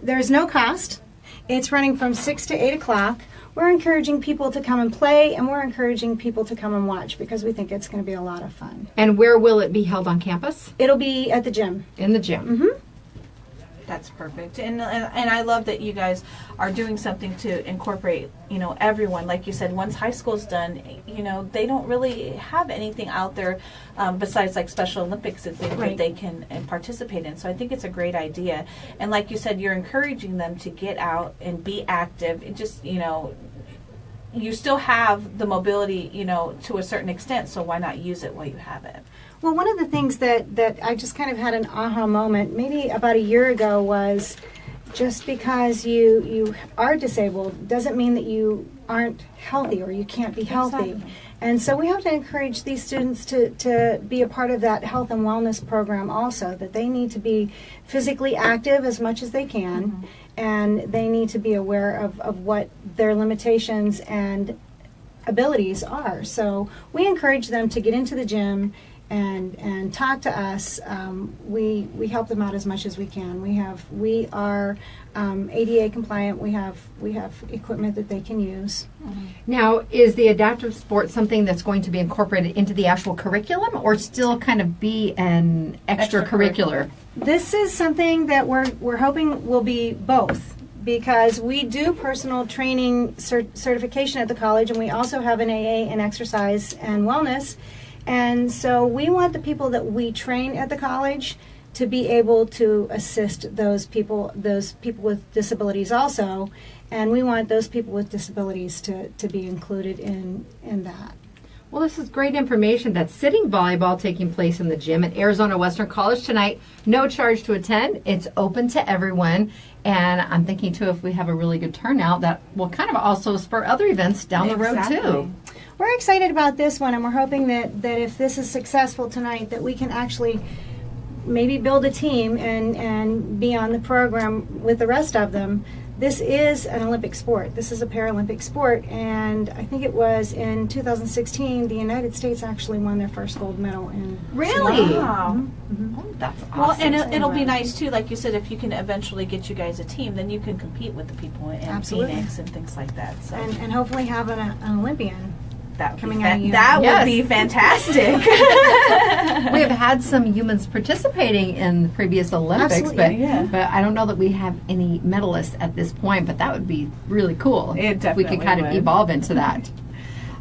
There's no cost. It's running from 6 to 8 o'clock. We're encouraging people to come and play, and we're encouraging people to come and watch because we think it's going to be a lot of fun. And where will it be held on campus? It'll be at the gym. In the gym. Mm-hmm. That's perfect. And I love that you guys are doing something to incorporate, everyone. Like you said, once high school's done, they don't really have anything out there besides like Special Olympics and things that they can participate in. So I think it's a great idea. And like you said, you're encouraging them to get out and be active. It just, you still have the mobility, to a certain extent. So why not use it while you have it? Well, one of the things that I just kind of had an aha moment, maybe about a year ago, was just because you are disabled doesn't mean that you aren't healthy or you can't be healthy. Exactly. And so we have to encourage these students to be a part of that health and wellness program also, that they need to be physically active as much as they can, and they need to be aware of what their limitations and abilities are. So we encourage them to get into the gym and talk to us. We help them out as much as we can. We are ADA compliant. We have equipment that they can use. Now, is the adaptive sport something that's going to be incorporated into the actual curriculum, or still kind of be an extracurricular? This is something that we're hoping will be both, because we do personal training certification at the college, and we also have an AA in exercise and wellness. And so we want the people that we train at the college to be able to assist those people with disabilities also. And we want those people with disabilities to be included in that. Well, this is great information. That's sitting volleyball taking place in the gym at Arizona Western College tonight. No charge to attend. It's open to everyone. And I'm thinking, too, if we have a really good turnout, that will kind of also spur other events down the road, too. We're excited about this one, and we're hoping that if this is successful tonight, that we can actually maybe build a team and be on the program with the rest of them. This is an Olympic sport. This is a Paralympic sport, and I think it was in 2016 the United States actually won their first gold medal in Really? Wow. Mm-hmm. Oh, that's awesome. Well, and it'll be nice too, like you said, if you can eventually get you guys a team, then you can compete with the people in Absolutely. Phoenix and things like that. So and hopefully have an Olympian. that would coming be out of Yuma. that Yes. would be fantastic. We have had some humans participating in the previous Olympics, Absolutely, but I don't know that we have any medalists at this point, but that would be really cool. It if we definitely could kind of would. evolve into that.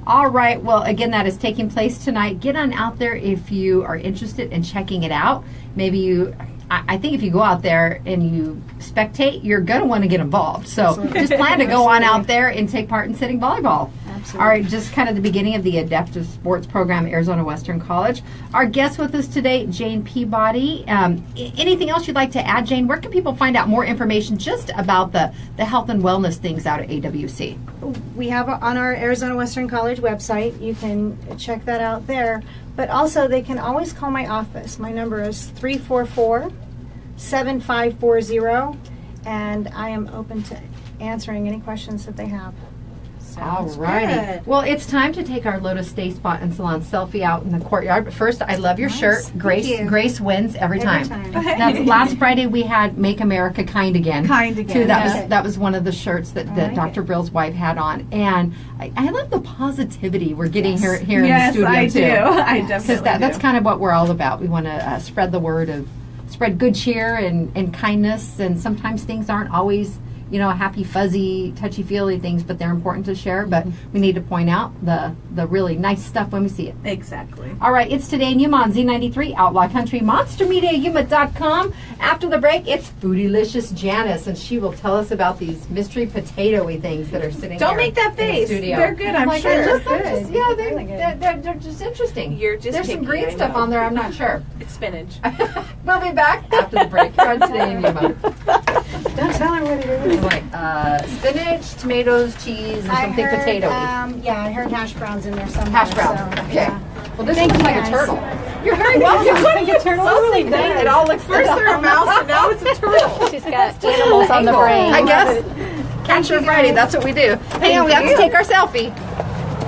All right, well, again, that is taking place tonight. Get on out there if you are interested in checking it out. Maybe I think if you go out there and you spectate, you're going to want to get involved. So Absolutely. just plan to go on Absolutely. out there and take part in sitting volleyball. Absolutely. All right, just kind of the beginning of the adaptive sports program at Arizona Western College. Our guest with us today, Jane Peabody. Anything else you'd like to add, Jane? Where can people find out more information just about the health and wellness things out at AWC? We have on our Arizona Western College website. You can check that out there. But also, they can always call my office. My number is 344-7540, and I am open to answering any questions that they have. All righty. good. Well, it's time to take our Lotus Day Spa and Salon selfie out in the courtyard. But first, I love your shirt. Thank Grace you. Grace wins every time. time. That's last Friday we had Make America Kind Again. Kind Again, Too. That yeah. was that was one of the shirts that like Dr. Brill's wife had on, and I love the positivity we're getting here in the Yes, studio I too. do. I Because definitely that's do. kind of what we're all about. We want to spread the word of spread good cheer and kindness, and sometimes things aren't always happy, fuzzy, touchy-feely things, but they're important to share. But we need to point out the really nice stuff when we see it. Exactly. All right, it's Today in Yuma on Z93, Outlaw Country, MonsterMediaYuma.com. After the break, it's Foodielicious Janice, and she will tell us about these mystery potato-y things that are sitting Don't here make that in the face. studio. They're good, I'm sure. They're just interesting. You're just There's some picky, green I stuff know. on there, I'm not sure. It's spinach. We'll be back after the break here on Today in Yuma. Don't tell her what it is. It's like spinach, tomatoes, cheese, and something heard, potato-y. I heard hash browns in there somewhere. Hash browns. So, Okay. yeah. Well, this Thank looks you, like a guys. turtle. You're very welcome. Like a turtle. Totally It does. all looks First they're a mouse, and now it's a turtle. She's got animals on the Angle. brain. I guess. Catcher Friday, that's what we do. Hang on, we have to take our selfie.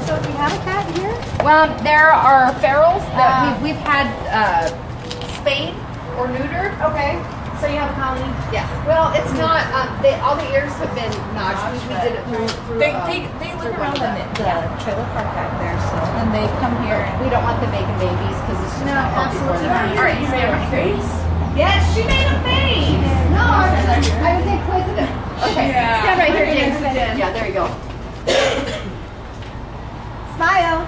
So do you have a cat here? Well, there are ferals that we've had spayed or neutered. Okay. So you have a colony? Yes. Well, it's not. All the ears have been notched. We did it through. They look around the trailer park back there, so and they come here. We don't want them making babies because it's just No, not healthy for absolutely them. not. All right, you made my face. Yes, she made a face. No, I was inquisitive. Okay. Yeah. Stand right here, James. Next to Jen. Yeah, there you go. Smile.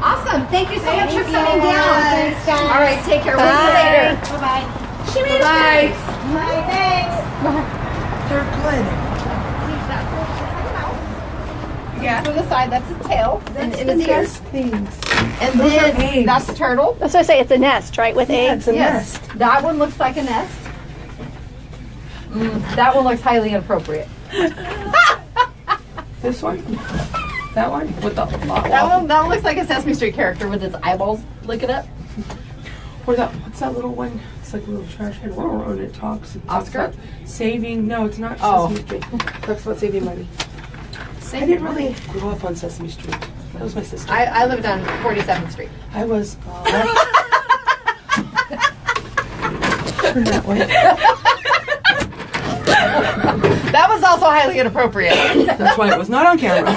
Awesome. Thank you so much for you. coming down. Thanks, guys. All right, take care. We'll see you later. Bye-bye. She made a Bye. face. Bye, thanks. They're good. Yeah. To the side, that's his tail. And That's in the his ears. best things. And Those are then eggs. that's the turtle. That's what I say. It's a nest, right? With Yeah, eggs. it's a Yes. nest. That one looks like a nest. That one looks highly inappropriate. This one. That one with the That one looks like a Sesame Street character with its eyeballs looking up. Or that, what's that little one? It's like a little trash can. And it talks. It talks Oscar? about saving. No, it's not Oh. Sesame Street. It talks about saving money. I didn't really grow up on Sesame Street. That was my sister. I lived on 47th Street. I was. Turn that way. That was also highly inappropriate. That's why it was not on camera.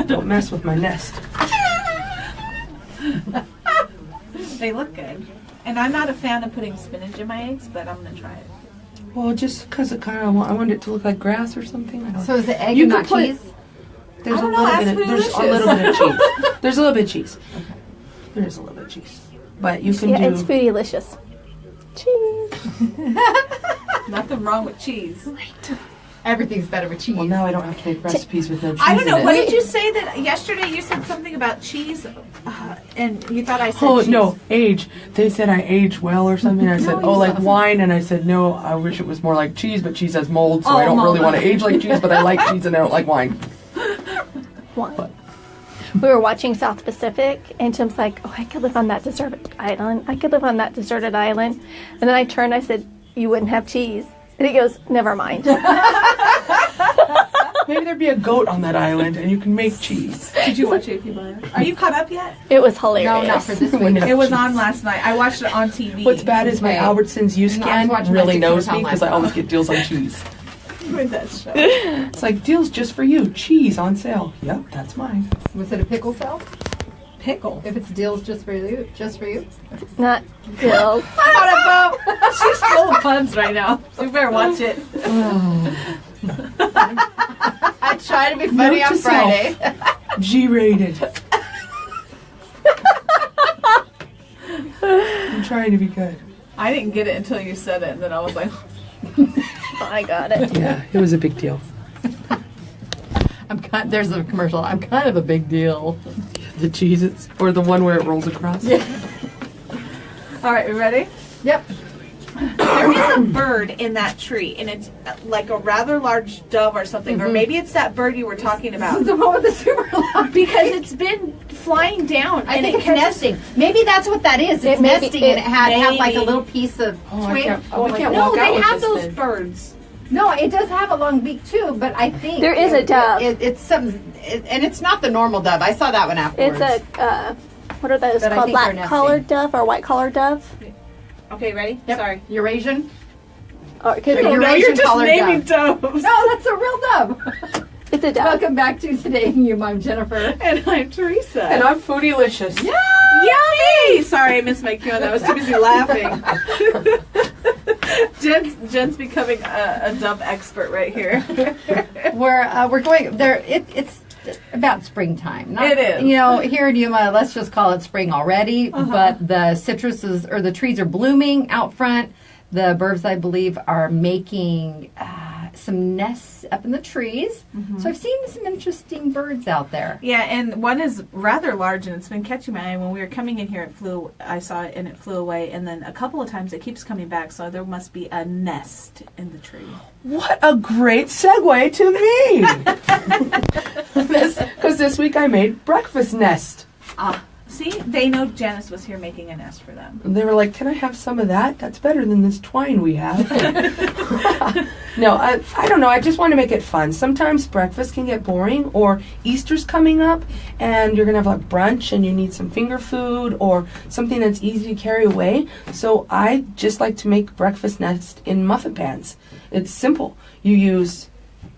Don't mess with my nest. They look good. And I'm not a fan of putting spinach in my eggs, but I'm gonna try it. Well, just because it kind of, I wanted it to look like grass or something. I don't So is it egg You and could not put- cheese? There's I don't a know, little ask bit. There's a Foodielicious. little bit of cheese. There's a little bit of cheese. There is a little bit of cheese, but you can Yeah, do. it's Foodielicious. Cheese. Nothing wrong with cheese. Everything's better with cheese. Well, now I don't have to make recipes with no cheese. I don't know. in What it. did you say that yesterday? You said something about cheese, and you thought I said Oh cheese. no, age. They said I age well or something. I said, you like said- wine, and I said no. I wish it was more like cheese, but cheese has mold, so Oh, I don't really mold. want to age like cheese. But I like cheese and I don't like wine. Wine. We were watching South Pacific, and Jim's like, "Oh, I could live on that deserted island. I could live on that deserted island." And then I turned, I said, "You wouldn't have cheese." And he goes, "Never mind." Maybe there'd be a goat on that island, and you can make cheese. Did you watch AP Bio? Are you caught up yet? It was hilarious. No, not for this When week. it- It was on last night. I watched it on TV. What's bad is my Okay. Albertsons use No, I was scan watching really my knows 600 me because I pound always get deals on cheese. With that show. It's like deals just for you. Cheese on sale. Yep, that's mine. Was it a pickle sale? Pickle. If it's deals just for you, Not Bill. She's full of puns right now. So you better watch it. I try to be funny Note on to Friday. G-rated. I'm trying to be good. I didn't get it until you said it, and then I was like, I got it. Yeah, it was a big deal. There's a commercial. I'm kind of a big deal. The cheese, or the one where it rolls across. Yeah. all right, we ready? Yep. There is a bird in that tree, and it's like a rather large dove or something, or maybe it's that bird you were talking about. The one with the super loud. Because it's been flying down. I and think it it's catches- nesting. Maybe that's what that is. It's It may be- nesting, and it had like a maybe. little piece of Oh, I twig. can't, we can't No, walk out they with have this those thing. birds. No, it does have a long beak too, but I think There is a dove. It's some, and it's not the normal dove. I saw that one afterwards. It's a, what are those But I called? think they're Black nesting. collared dove or white collared dove? Okay, ready? Yep. Sorry. Eurasian. Or it could Sure, be. you're No, Eurasian you're just collared naming dove. doves. No, that's a real dove. It's a dove. Welcome back to Today in Yuma. I'm Jennifer. And I'm Teresa. And I'm Foodielicious. Yummy! Sorry, Sorry, I missed my cue on that. I was too busy laughing. Jen's becoming a dove expert right here. We're going there. It's about springtime. It is. You know, here in Yuma, let's just call it spring already. But the citruses or the trees are blooming out front. The birds, I believe, are making some nests up in the trees. So I've seen some interesting birds out there. Yeah, and one is rather large, and it's been catching my eye. When we were coming in here, I saw it, and it flew away. And then a couple of times, it keeps coming back. So there must be a nest in the tree. What a great segue to me! Because this week I made breakfast nest. See, they know Janice was here making a nest for them. And they were like, can I have some of that? That's better than this twine we have. No, I don't know. I just want to make it fun. Sometimes breakfast can get boring, or Easter's coming up and you're going to have like brunch and you need some finger food or something that's easy to carry away. So I just like to make breakfast nest in muffin pans. It's simple. You use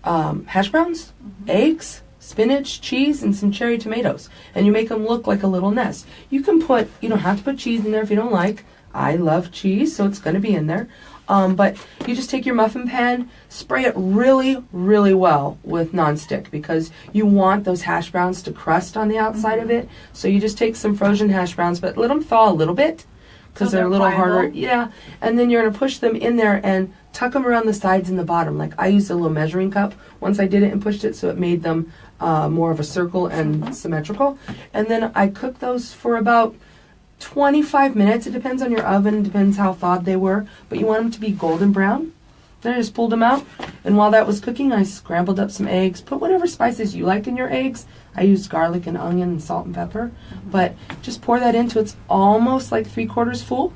hash browns, eggs, spinach, cheese, and some cherry tomatoes. And you make them look like a little nest. You don't have to put cheese in there if you don't like. I love cheese, so it's going to be in there. But you just take your muffin pan, spray it really, really well with nonstick because you want those hash browns to crust on the outside of it. So you just take some frozen hash browns, but let them thaw a little bit because they're a little harder. Yeah, and then you're going to push them in there and tuck them around the sides and the bottom. Like I used a little measuring cup once I did it and pushed it, so it made them more of a circle and symmetrical. And then I cooked those for about 25 minutes. It depends on your oven, depends how thawed they were, but you want them to be golden brown. Then I just pulled them out, and while that was cooking, I scrambled up some eggs, put whatever spices you like in your eggs. I used garlic and onion and salt and pepper, but just pour that into it's almost like 3/4 full,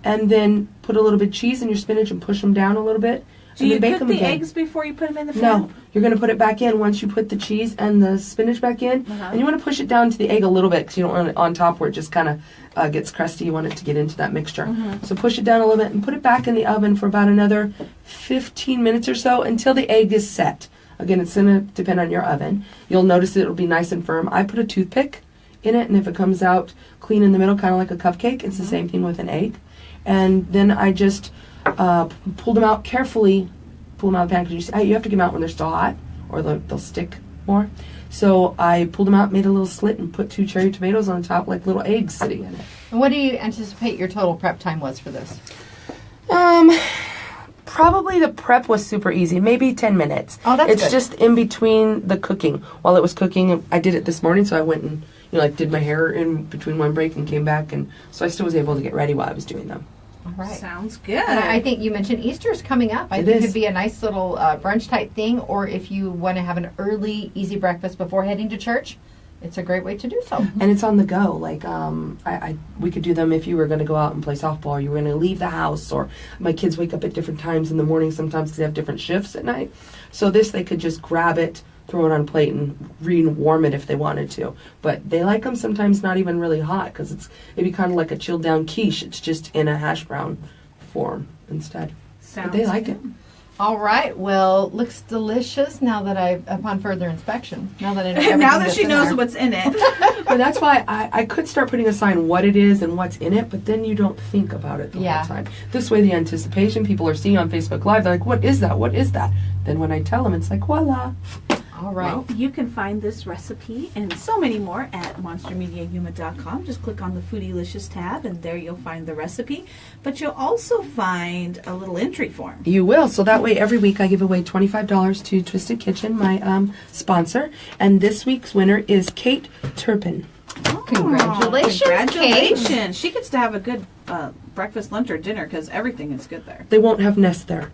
and then put a little bit of cheese in your spinach and push them down a little bit. Do you cook the eggs before you put them in the pan? No, you're going to put it back in once you put the cheese and the spinach back in. And you want to push it down to the egg a little bit because you don't want it on top where it just kind of gets crusty. You want it to get into that mixture. So push it down a little bit and put it back in the oven for about another 15 minutes or so until the egg is set. Again, it's going to depend on your oven. You'll notice it'll be nice and firm. I put a toothpick in it, and if it comes out clean in the middle, kind of like a cupcake, it's the same thing with an egg. And then I just pulled them out carefully, pull them out of the pan because you have to get them out when they're still hot or they'll stick more. So I pulled them out, made a little slit, and put 2 cherry tomatoes on top like little eggs sitting in it. And what do you anticipate your total prep time was for this? Probably the prep was super easy, maybe 10 minutes. Oh, that's It's good. just in between the cooking. While it was cooking, I did it this morning, so I went and did my hair in between one break and came back, and so I still was able to get ready while I was doing them. All right. Sounds good. And I think you mentioned Easter's coming up. I think it'd be a nice little brunch type thing, or if you want to have an early, easy breakfast before heading to church, it's a great way to do so. And it's on the go. Like we could do them if you were going to go out and play softball, or you were going to leave the house, or my kids wake up at different times in the morning sometimes because they have different shifts at night. So they could just grab it, throw it on a plate, and warm it if they wanted to. But they like them sometimes not even really hot because it'd be kind of like a chilled down quiche. It's just in a hash brown form instead. But they like it. All right. Well, looks delicious now that upon further inspection. Now that I know everything now that that's she in knows there. what's in it. But that's why I could start putting a sign what it is and what's in it, but then you don't think about it the whole time. This way the anticipation, people are seeing on Facebook Live, they're like, what is that? What is that? Then when I tell them, it's like, voila. All right. Well, you can find this recipe and so many more at monstermediayuma.com. Just click on the Foodielicious tab, and there you'll find the recipe. But you'll also find a little entry form. You will. So that way, every week I give away $25 to Twisted Kitchen, my sponsor. And this week's winner is Kate Turpin. Oh, Congratulations, congratulations. Kate. She gets to have a good breakfast, lunch, or dinner because everything is good there. They won't have nests there.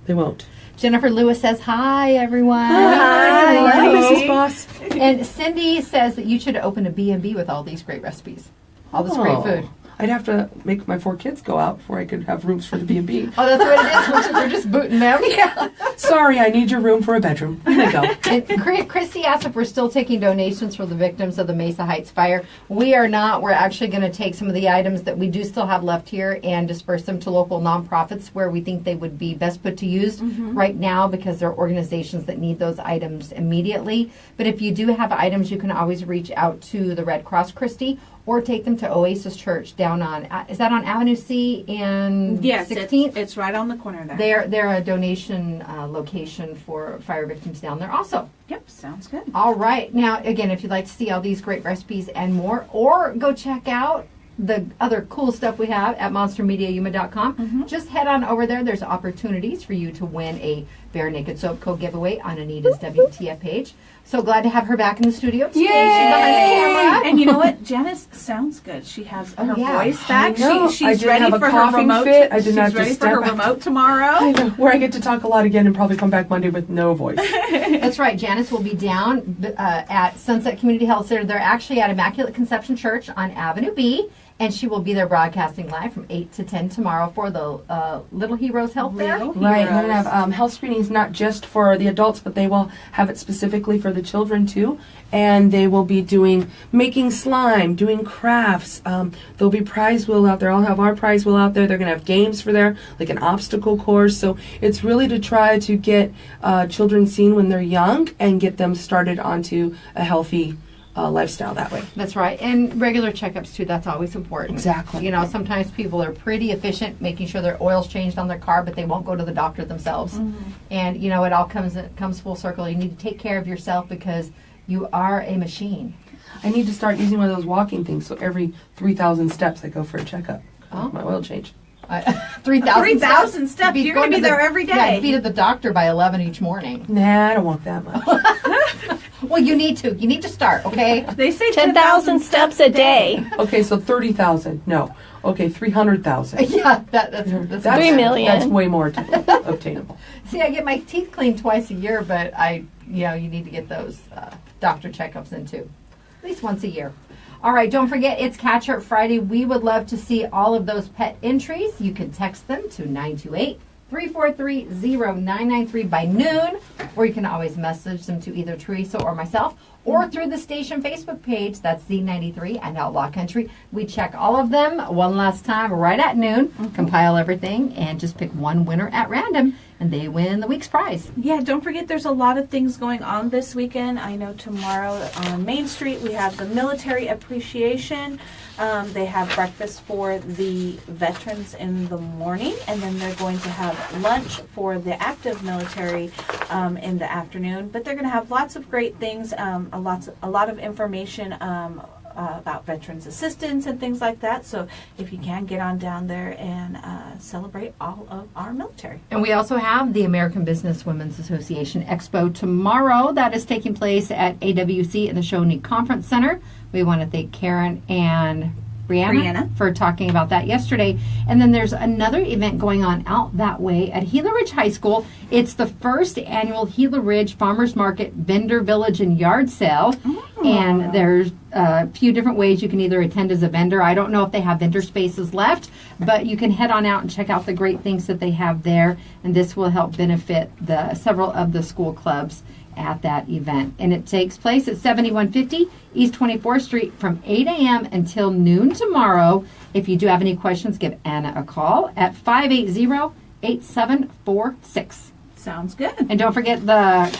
They won't. Jennifer Lewis says, hi, everyone. Hi, Mrs. Boss. And Cindy says that you should open a B&B with all these great recipes. All this great food. I'd have to make my 4 kids go out before I could have rooms for the B&B. Oh, that's what it is. We're just booting them. Yeah. Sorry, I need your room for a bedroom. Here you go. And Christy asked if we're still taking donations for the victims of the Mesa Heights fire. We are not. We're actually going to take some of the items that we do still have left here and disperse them to local nonprofits where we think they would be best put to use right now because there are organizations that need those items immediately. But if you do have items, you can always reach out to the Red Cross, Christy, or take them to Oasis Church down on, is that on Avenue C and Yes, 16th? it's right on the corner there. They're a donation location for fire victims down there also. Yep, sounds good. All right. Now, again, if you'd like to see all these great recipes and more, or go check out the other cool stuff we have at monstermediayuma.com, just head on over there. There's opportunities for you to win a Bare Naked Soap Co giveaway on Anita's WTF page. So glad to have her back in the studio today. Yay! She's behind the camera. And you know what? Janice sounds good. She has her yeah. voice back. I know. I She's didn't ready have a for her coughing remote. fit. I did She's not just ready for her step out. remote tomorrow. I know, where I get to talk a lot again and probably come back Monday with no voice. That's right. Janice will be down at Sunset Community Health Center. They're actually at Immaculate Conception Church on Avenue B. And she will be there broadcasting live from 8 to 10 tomorrow for the Little Heroes Health Fair. Right, they're going to have health screenings not just for the adults, but they will have it specifically for the children too. And they will be making slime, doing crafts. There'll be prize wheel out there. I'll have our prize wheel out there. They're going to have games for there, like an obstacle course. So it's really to try to get children seen when they're young and get them started onto a healthy lifestyle that way. That's right. And regular checkups too. That's always important. Exactly. You know, sometimes people are pretty efficient making sure their oil's changed on their car, but they won't go to the doctor themselves. And you know, it all comes full circle. You need to take care of yourself because you are a machine. I need to start using one of those walking things. So every 3,000 steps, I go for a checkup. Oh. My oil change. 3,000 steps. You're going to be there every day. Yeah, be to the doctor by 11 each morning. Nah, I don't want that much. Well, you need to. You need to start, okay? They say 10,000 steps a day. Okay, so 30,000. No. Okay, 300,000. Yeah, that's 3 million. That's way more obtainable. See, I get my teeth cleaned twice a year, but you need to get those doctor checkups in too, at least once a year. All right, don't forget, it's Catch Art Friday. We would love to see all of those pet entries. You can text them to 928-343-0993 by noon, or you can always message them to either Teresa or myself, or through the station Facebook page. That's Z93 and Outlaw Country. We check all of them one last time right at noon, compile everything, and just pick one winner at random, and they win the week's prize. Yeah, don't forget there's a lot of things going on this weekend. I know tomorrow on Main Street we have the Military Appreciation. They have breakfast for the veterans in the morning, and then they're going to have lunch for the active military in the afternoon. But they're going to have lots of great things, a lot of information about veterans assistance and things like that. So if you can, get on down there and celebrate all of our military. And we also have the American Business Women's Association Expo tomorrow. That is taking place at AWC at the Shawnee Conference Center. We want to thank Karen and Brianna for talking about that yesterday. And then there's another event going on out that way at Gila Ridge High School. It's the first annual Gila Ridge Farmers Market Vendor Village and Yard Sale. And there's a few different ways you can either attend as a vendor. I don't know if they have vendor spaces left, but you can head on out and check out the great things that they have there. And this will help benefit several of the school clubs at that event. And it takes place at 7150 East 24th Street from 8 a.m. until noon tomorrow. If you do have any questions, give Anna a call at 580-8746. Sounds good. And don't forget the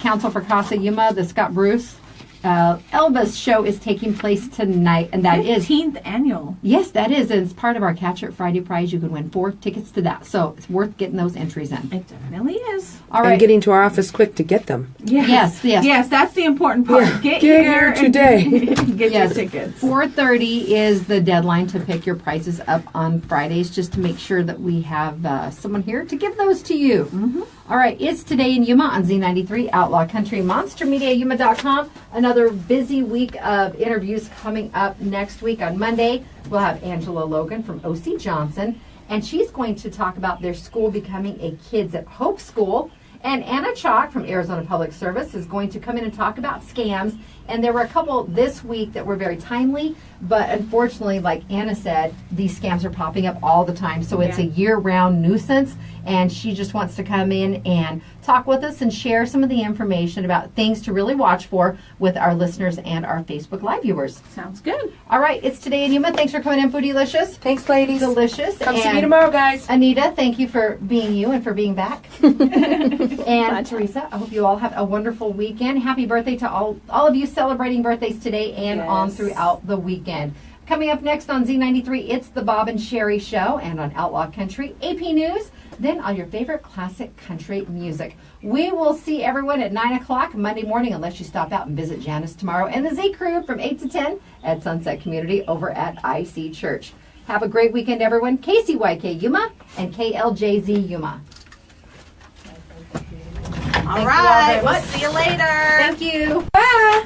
Council for Casa Yuma, the Scott Bruce Elvis show is taking place tonight, and that is 15th annual. Yes, that is. It's part of our Catch It Friday prize. You can win 4 tickets to that, so it's worth getting those entries in. It definitely is. All right. And getting to our office quick to get them. Yes. Yes, that's the important part. Yeah. Get here today. Get Yes. your tickets. 4:30 is the deadline to pick your prizes up on Fridays, just to make sure that we have someone here to give those to you. All right, it's Today in Yuma on Z93, Outlaw Country, MonsterMediaYuma.com. Another busy week of interviews coming up next week. On Monday, we'll have Angela Logan from O.C. Johnson, and she's going to talk about their school becoming a Kids at Hope school. And Anna Chalk from Arizona Public Service is going to come in and talk about scams. And there were a couple this week that were very timely, but unfortunately, like Anna said, these scams are popping up all the time. So it's a year-round nuisance, and she just wants to come in and talk with us and share some of the information about things to really watch for with our listeners and our Facebook Live viewers. Sounds good. All right, it's Today in Yuma. Thanks for coming in, Foodielicious. Thanks, ladies. Delicious. Come see And me tomorrow, guys. Anita, thank you for being you and for being back. And Teresa, I hope you all have a wonderful weekend. Happy birthday to all of you celebrating birthdays today and on throughout the weekend. Coming up next on Z93, it's the Bob and Sherry Show, and on Outlaw Country, AP News, then on your favorite classic country music. We will see everyone at 9 o'clock Monday morning, unless you stop out and visit Janice tomorrow, and the Z Crew from 8 to 10 at Sunset Community over at IC Church. Have a great weekend, everyone. KCYK Yuma and KLJZ Yuma. All right. We'll see you later. Thank you. Bye.